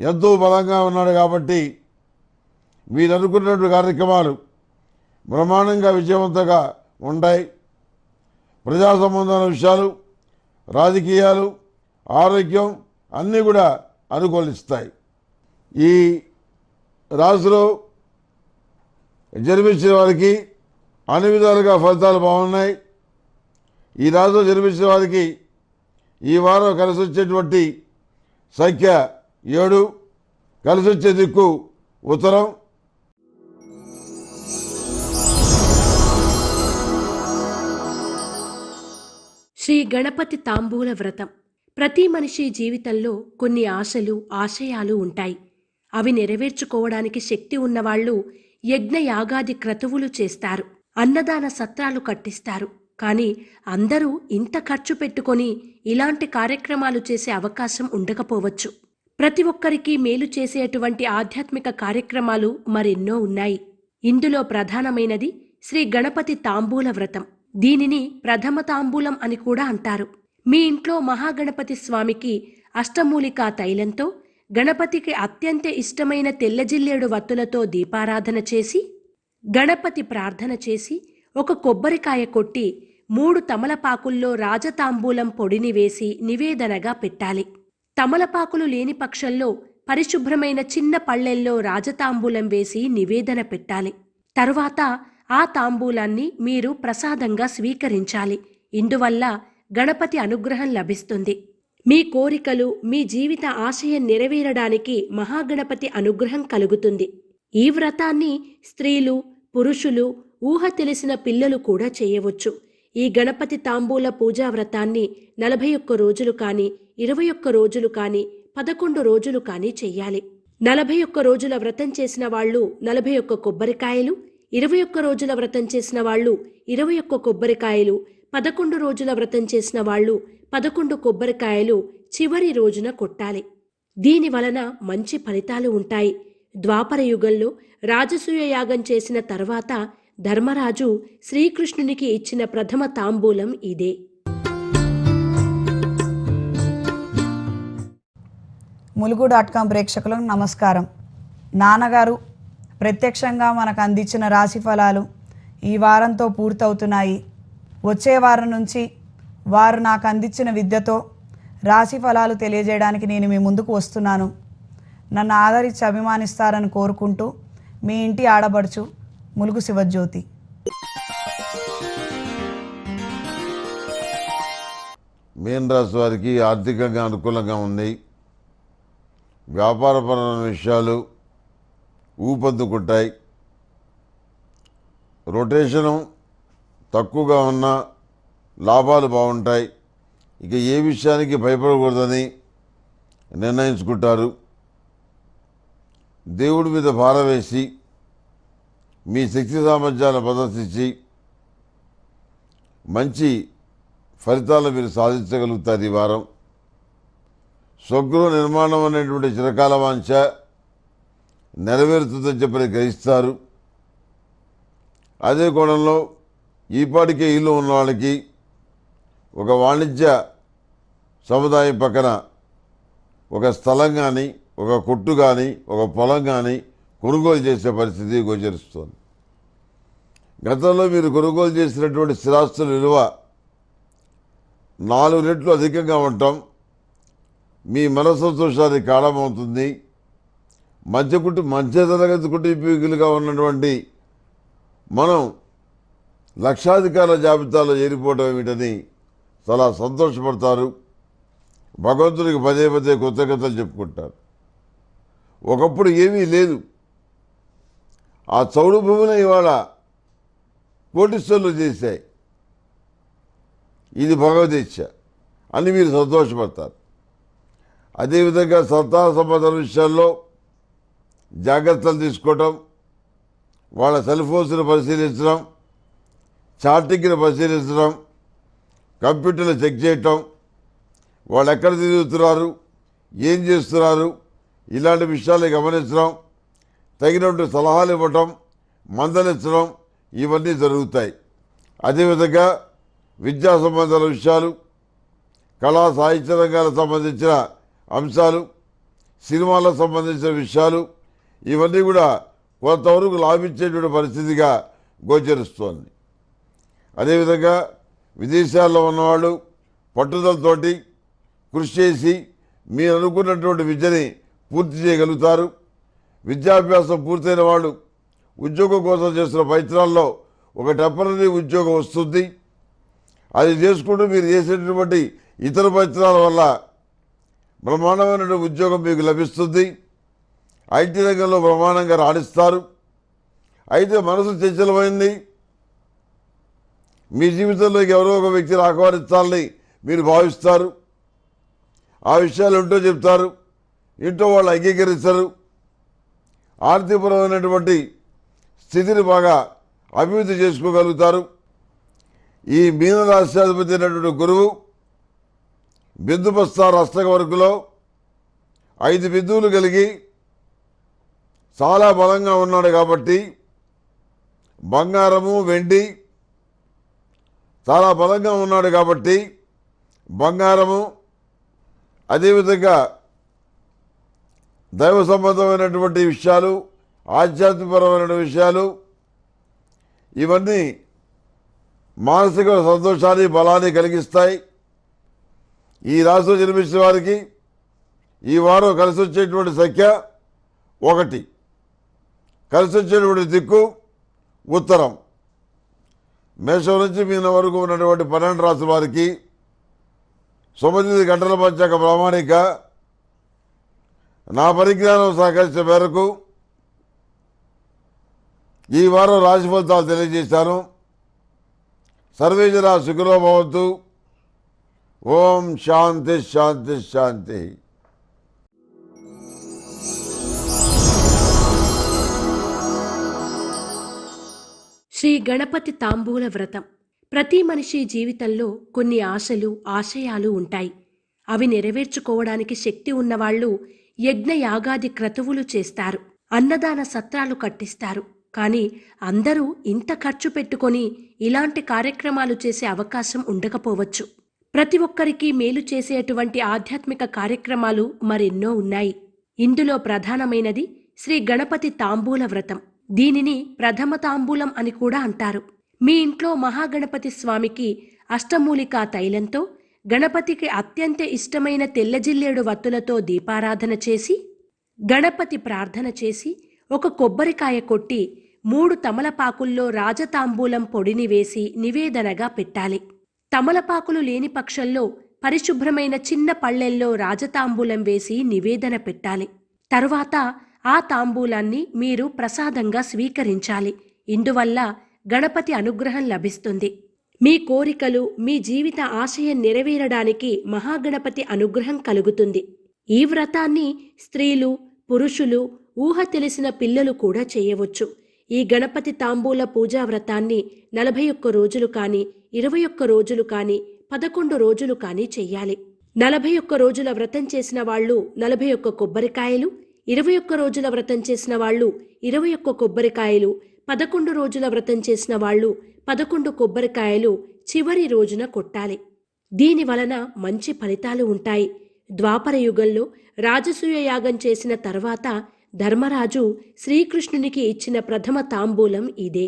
ఎంతో బలంగా ఉన్నాడు. కాబట్టి మీరు అనుకున్నటువంటి కార్యక్రమాలు బ్రహ్మాండంగా విజయవంతంగా ఉంటాయి. ప్రజా సంబంధమైన విషయాలు, రాజకీయాలు, ఆరోగ్యం అన్నీ కూడా అనుకూలిస్తాయి. ఈ రాశిలో జన్మించిన వారికి అన్ని విధాలుగా ఫలితాలు బాగున్నాయి. ఈ రాశిలో జన్మించిన వారికి ఈ వారం కలిసి వచ్చేటువంటి సంఖ్య 7. కలిసి వచ్చే దిక్కు ఉత్తరం. శ్రీ గణపతి తాంబూల వ్రతం. ప్రతి మనిషి జీవితంలో కొన్ని ఆశలు, ఆశయాలు ఉంటాయి. అవి నెరవేర్చుకోవడానికి శక్తి ఉన్నవాళ్లు యజ్ఞ యాగాది క్రతువులు చేస్తారు, అన్నదాన సత్రాలు కట్టిస్తారు. కానీ అందరూ ఇంత ఖర్చు పెట్టుకొని ఇలాంటి కార్యక్రమాలు చేసే అవకాశం ఉండకపోవచ్చు. ప్రతి ఒక్కరికి మేలు చేసేటువంటి ఆధ్యాత్మిక కార్యక్రమాలు మరెన్నో ఉన్నాయి. ఇందులో ప్రధానమైనది శ్రీ గణపతి తాంబూల వ్రతం. దీనిని ప్రథమ తాంబూలం అని కూడా అంటారు. మీ ఇంట్లో మహాగణపతి స్వామికి అష్టమూలికా తైలంతో, గణపతికి అత్యంత ఇష్టమైన తెల్లజిల్లేడు వత్తులతో దీపారాధన చేసి, గణపతి ప్రార్థన చేసి, ఒక కొబ్బరికాయ కొట్టి 3 తమలపాకుల్లో రాజతాంబూలం పొడిని వేసి నివేదనగా పెట్టాలి. తమలపాకులు లేని పక్షంలో పరిశుభ్రమైన చిన్న పళ్ళెల్లో రాజతాంబూలం వేసి నివేదన పెట్టాలి. తరువాత ఆ తాంబూలాన్ని మీరు ప్రసాదంగా స్వీకరించాలి. ఇందువల్ల గణపతి అనుగ్రహం లభిస్తుంది. మీ కోరికలు, మీ జీవిత ఆశయం నెరవేరడానికి మహాగణపతి అనుగ్రహం కలుగుతుంది. ఈ వ్రతాన్ని స్త్రీలు, పురుషులు, ఊహ తెలిసిన పిల్లలు కూడా చేయవచ్చు. ఈ గణపతి తాంబూల పూజా వ్రతాన్ని 41 రోజులు కానీ, 21 రోజులు కానీ, 11 రోజులు కానీ చెయ్యాలి. 41 రోజుల వ్రతం చేసిన వాళ్ళు 41 కొబ్బరికాయలు, 21 రోజుల వ్రతం చేసిన వాళ్ళు 21 కొబ్బరికాయలు, 11 రోజుల వ్రతం చేసిన వాళ్ళు 11 కొబ్బరికాయలు చివరి రోజున కొట్టాలి. దీని వలన మంచి ఫలితాలు ఉంటాయి. ద్వాపర యుగంలో రాజసూయ యాగం చేసిన తర్వాత ధర్మరాజు శ్రీకృష్ణునికి ఇచ్చిన ప్రథమ తాంబూలం ఇదే. ములుగు.com ప్రేక్షకులకు నమస్కారం. నాన్నగారు ప్రత్యక్షంగా మనకు అందించిన రాశి ఫలాలు ఈ వారంతో పూర్తవుతున్నాయి. వచ్చే వారం నుంచి వారు నాకు అందించిన విద్యతో రాశి ఫలాలు తెలియజేయడానికి నేను మీ ముందుకు వస్తున్నాను. నన్ను ఆదరించి అభిమానిస్తారని కోరుకుంటూ మీ ఇంటి ఆడబడుచు ములుగు శివజ్యోతి. మీన రాశి వారికి ఆర్థికంగా అనుకూలంగా ఉంది. వ్యాపారపరమైన విషయాలు ఊపందుకుంటాయి. రొటేషను తక్కువగా ఉన్న లాభాలు బాగుంటాయి. ఇక ఏ విషయానికి భయపడకూడదని నిర్ణయించుకుంటారు. దేవుడి మీద భారం వేసి మీ శక్తి సామర్థ్యాలను ప్రదర్శించి మంచి ఫలితాలు మీరు సాధించగలుగుతారు. ఈ వారం స్వగృహ నిర్మాణం అనేటువంటి చిరకాల వాంఛ నెరవేరుతుందని చెప్పని గ్రహిస్తారు. అదే కోణంలో ఈపాటికే ఇల్లు ఉన్న వాళ్ళకి ఒక వాణిజ్య సముదాయం పక్కన ఒక స్థలం కానీ, ఒక కొట్టు కానీ, ఒక పొలం కానీ కొనుగోలు చేసే పరిస్థితి గోచరిస్తుంది. గతంలో మీరు కొనుగోలు చేసినటువంటి స్థిరాస్తుల విలువ 4 రెట్లు అధికంగా ఉండటం మీ మనసంతోషానికి కారణమవుతుంది. మధ్య తరగతి కుటుంబీకులుగా ఉన్నటువంటి మనం లక్షాధికారుల జాబితాలో చేరిపోవడం ఏమిటని చాలా సంతోషపడతారు. భగవంతుడికి పదే పదే కృతజ్ఞతలు చెప్పుకుంటారు. ఒకప్పుడు ఏమీ లేదు. ఆ చౌడు భూమిని ఇవాళ కోటీశ్వరులు చేశాయి. ఇది భగవదీచ్ఛ అని మీరు సంతోషపడతారు. అదేవిధంగా సంతాన సంబంధం విషయాల్లో జాగ్రత్తలు తీసుకోవటం, వాళ్ళ సెల్ ఫోన్స్ను పరిశీలించడం, చార్టింగ్ని పరిశీలించడం, కంప్యూటర్లు చెక్ చేయటం, వాళ్ళు ఎక్కడ తిరుగుతున్నారు, ఏం చేస్తున్నారు, ఇలాంటి విషయాలు గమనించడం, తగినట్టు సలహాలు ఇవ్వటం, మందలించడం ఇవన్నీ జరుగుతాయి. అదేవిధంగా విద్యా సంబంధాల విషయాలు, కళా సాహిత్య రంగాలకు సంబంధించిన అంశాలు, సినిమాలకు సంబంధించిన విషయాలు ఇవన్నీ కూడా కొంతవరకు లాభించేటువంటి పరిస్థితిగా గోచరిస్తోంది. అదేవిధంగా విదేశాల్లో ఉన్నవాళ్ళు పట్టుదలతోటి కృషి చేసి మీరు అనుకున్నటువంటి విద్యని పూర్తి చేయగలుగుతారు. విద్యాభ్యాసం పూర్తయిన వాళ్ళు ఉద్యోగం కోసం చేస్తున్న ప్రయత్నాల్లో ఒక టెంపరరీ ఉద్యోగం వస్తుంది. అది చేసుకుంటూ మీరు చేసేటటువంటి ఇతర ప్రయత్నాల వల్ల బ్రహ్మాండమైన ఉద్యోగం మీకు లభిస్తుంది. ఐటీ రంగంలో బ్రహ్మాండంగా రాణిస్తారు. అయితే మనసు చంచలమైంది. మీ జీవితంలోకి ఎవరో ఒక వ్యక్తిని ఆహ్వానించాలని మీరు భావిస్తారు. ఆ విషయాలు ఏంటో చెప్తారు. ఇంట్లో వాళ్ళు అంగీకరిస్తారు. ఆర్థికపరమైనటువంటి స్థితిని బాగా అభివృద్ధి చేసుకోగలుగుతారు. ఈ మీనరాశ్యాధిపతి అయినటువంటి గురువు బిందుబస్తార అష్టక వరకులో 5 బిందువులు కలిగి చాలా బలంగా ఉన్నాడు కాబట్టి బంగారము వెండి చాలా బలంగా ఉన్నాడు కాబట్టి బంగారము, అదేవిధంగా దైవ సంబంధమైనటువంటి విషయాలు, ఆధ్యాత్మికపరమైన విషయాలు ఇవన్నీ మానసిక సంతోషాన్ని బలాన్ని కలిగిస్తాయి. ఈ రాశిలో జన్మించిన వారికి ఈ వారం కలిసి వచ్చేటువంటి సంఖ్య 1, కలిసి వచ్చేటువంటి దిక్కు ఉత్తరం. మేషం నుంచి మీన వరకు ఉన్నటువంటి 12 రాశుల వారికి 9 గంటల పంచాక ప్రామాణిక నా పరిజ్ఞానం సహకరించిన మేరకు ఈ వారం రాశి ఫలితాలు తెలియజేశాను. సర్వే జనా సుఖినో భవంతు. ఓం శాంతి శాంతి శాంతి. శ్రీ గణపతి తాంబూల వ్రతం. ప్రతి మనిషి జీవితంలో కొన్ని ఆశలు, ఆశయాలు ఉంటాయి. అవి నెరవేర్చుకోవడానికి శక్తి ఉన్నవాళ్లు యజ్ఞయాగాది క్రతువులు చేస్తారు, అన్నదాన సత్రాలు కట్టిస్తారు. కానీ అందరూ ఇంత ఖర్చు పెట్టుకొని ఇలాంటి కార్యక్రమాలు చేసే అవకాశం ఉండకపోవచ్చు. ప్రతి ఒక్కరికి మేలు చేసేటువంటి ఆధ్యాత్మిక కార్యక్రమాలు మరెన్నో ఉన్నాయి. ఇందులో ప్రధానమైనది శ్రీ గణపతి తాంబూల వ్రతం. దీనిని ప్రథమ తాంబూలం అని కూడా అంటారు. మీ ఇంట్లో మహాగణపతి స్వామికి అష్టమూలికా తైలంతో, గణపతికి అత్యంత ఇష్టమైన తెల్లజిల్లేడు వత్తులతో దీపారాధన చేసి, గణపతి ప్రార్థన చేసి, ఒక కొబ్బరికాయ కొట్టి 3 తమలపాకుల్లో రాజతాంబూలం పొడిని వేసి నివేదనగా పెట్టాలి. తమలపాకులు లేని పక్షంలో పరిశుభ్రమైన చిన్న పళ్ళెల్లో రాజతాంబూలం వేసి నివేదన పెట్టాలి. తరువాత ఆ తాంబూలాన్ని మీరు ప్రసాదంగా స్వీకరించాలి. ఇందువల్ల గణపతి అనుగ్రహం లభిస్తుంది. మీ కోరికలు, మీ జీవిత ఆశయం నెరవేరడానికి మహాగణపతి అనుగ్రహం కలుగుతుంది. ఈ వ్రతాన్ని స్త్రీలు, పురుషులు, ఊహ తెలిసిన పిల్లలు కూడా చేయవచ్చు. ఈ గణపతి తాంబూల పూజా వ్రతాన్ని 41 రోజులు కానీ, 21 రోజులు కానీ, 11 రోజులు కానీ చెయ్యాలి. 41 రోజుల వ్రతం చేసిన వాళ్ళు 41 కొబ్బరికాయలు, 21 రోజుల వ్రతం చేసిన వాళ్ళు 21 కొబ్బరికాయలు, 11 రోజుల వ్రతం చేసిన వాళ్ళు 11 కొబ్బరికాయలు చివరి రోజున కొట్టాలి. దీని వలన మంచి ఫలితాలు ఉంటాయి. ద్వాపర యుగంలో రాజసూయ యాగం చేసిన తర్వాత ధర్మరాజు శ్రీకృష్ణునికి ఇచ్చిన ప్రథమ తాంబూలం ఇదే.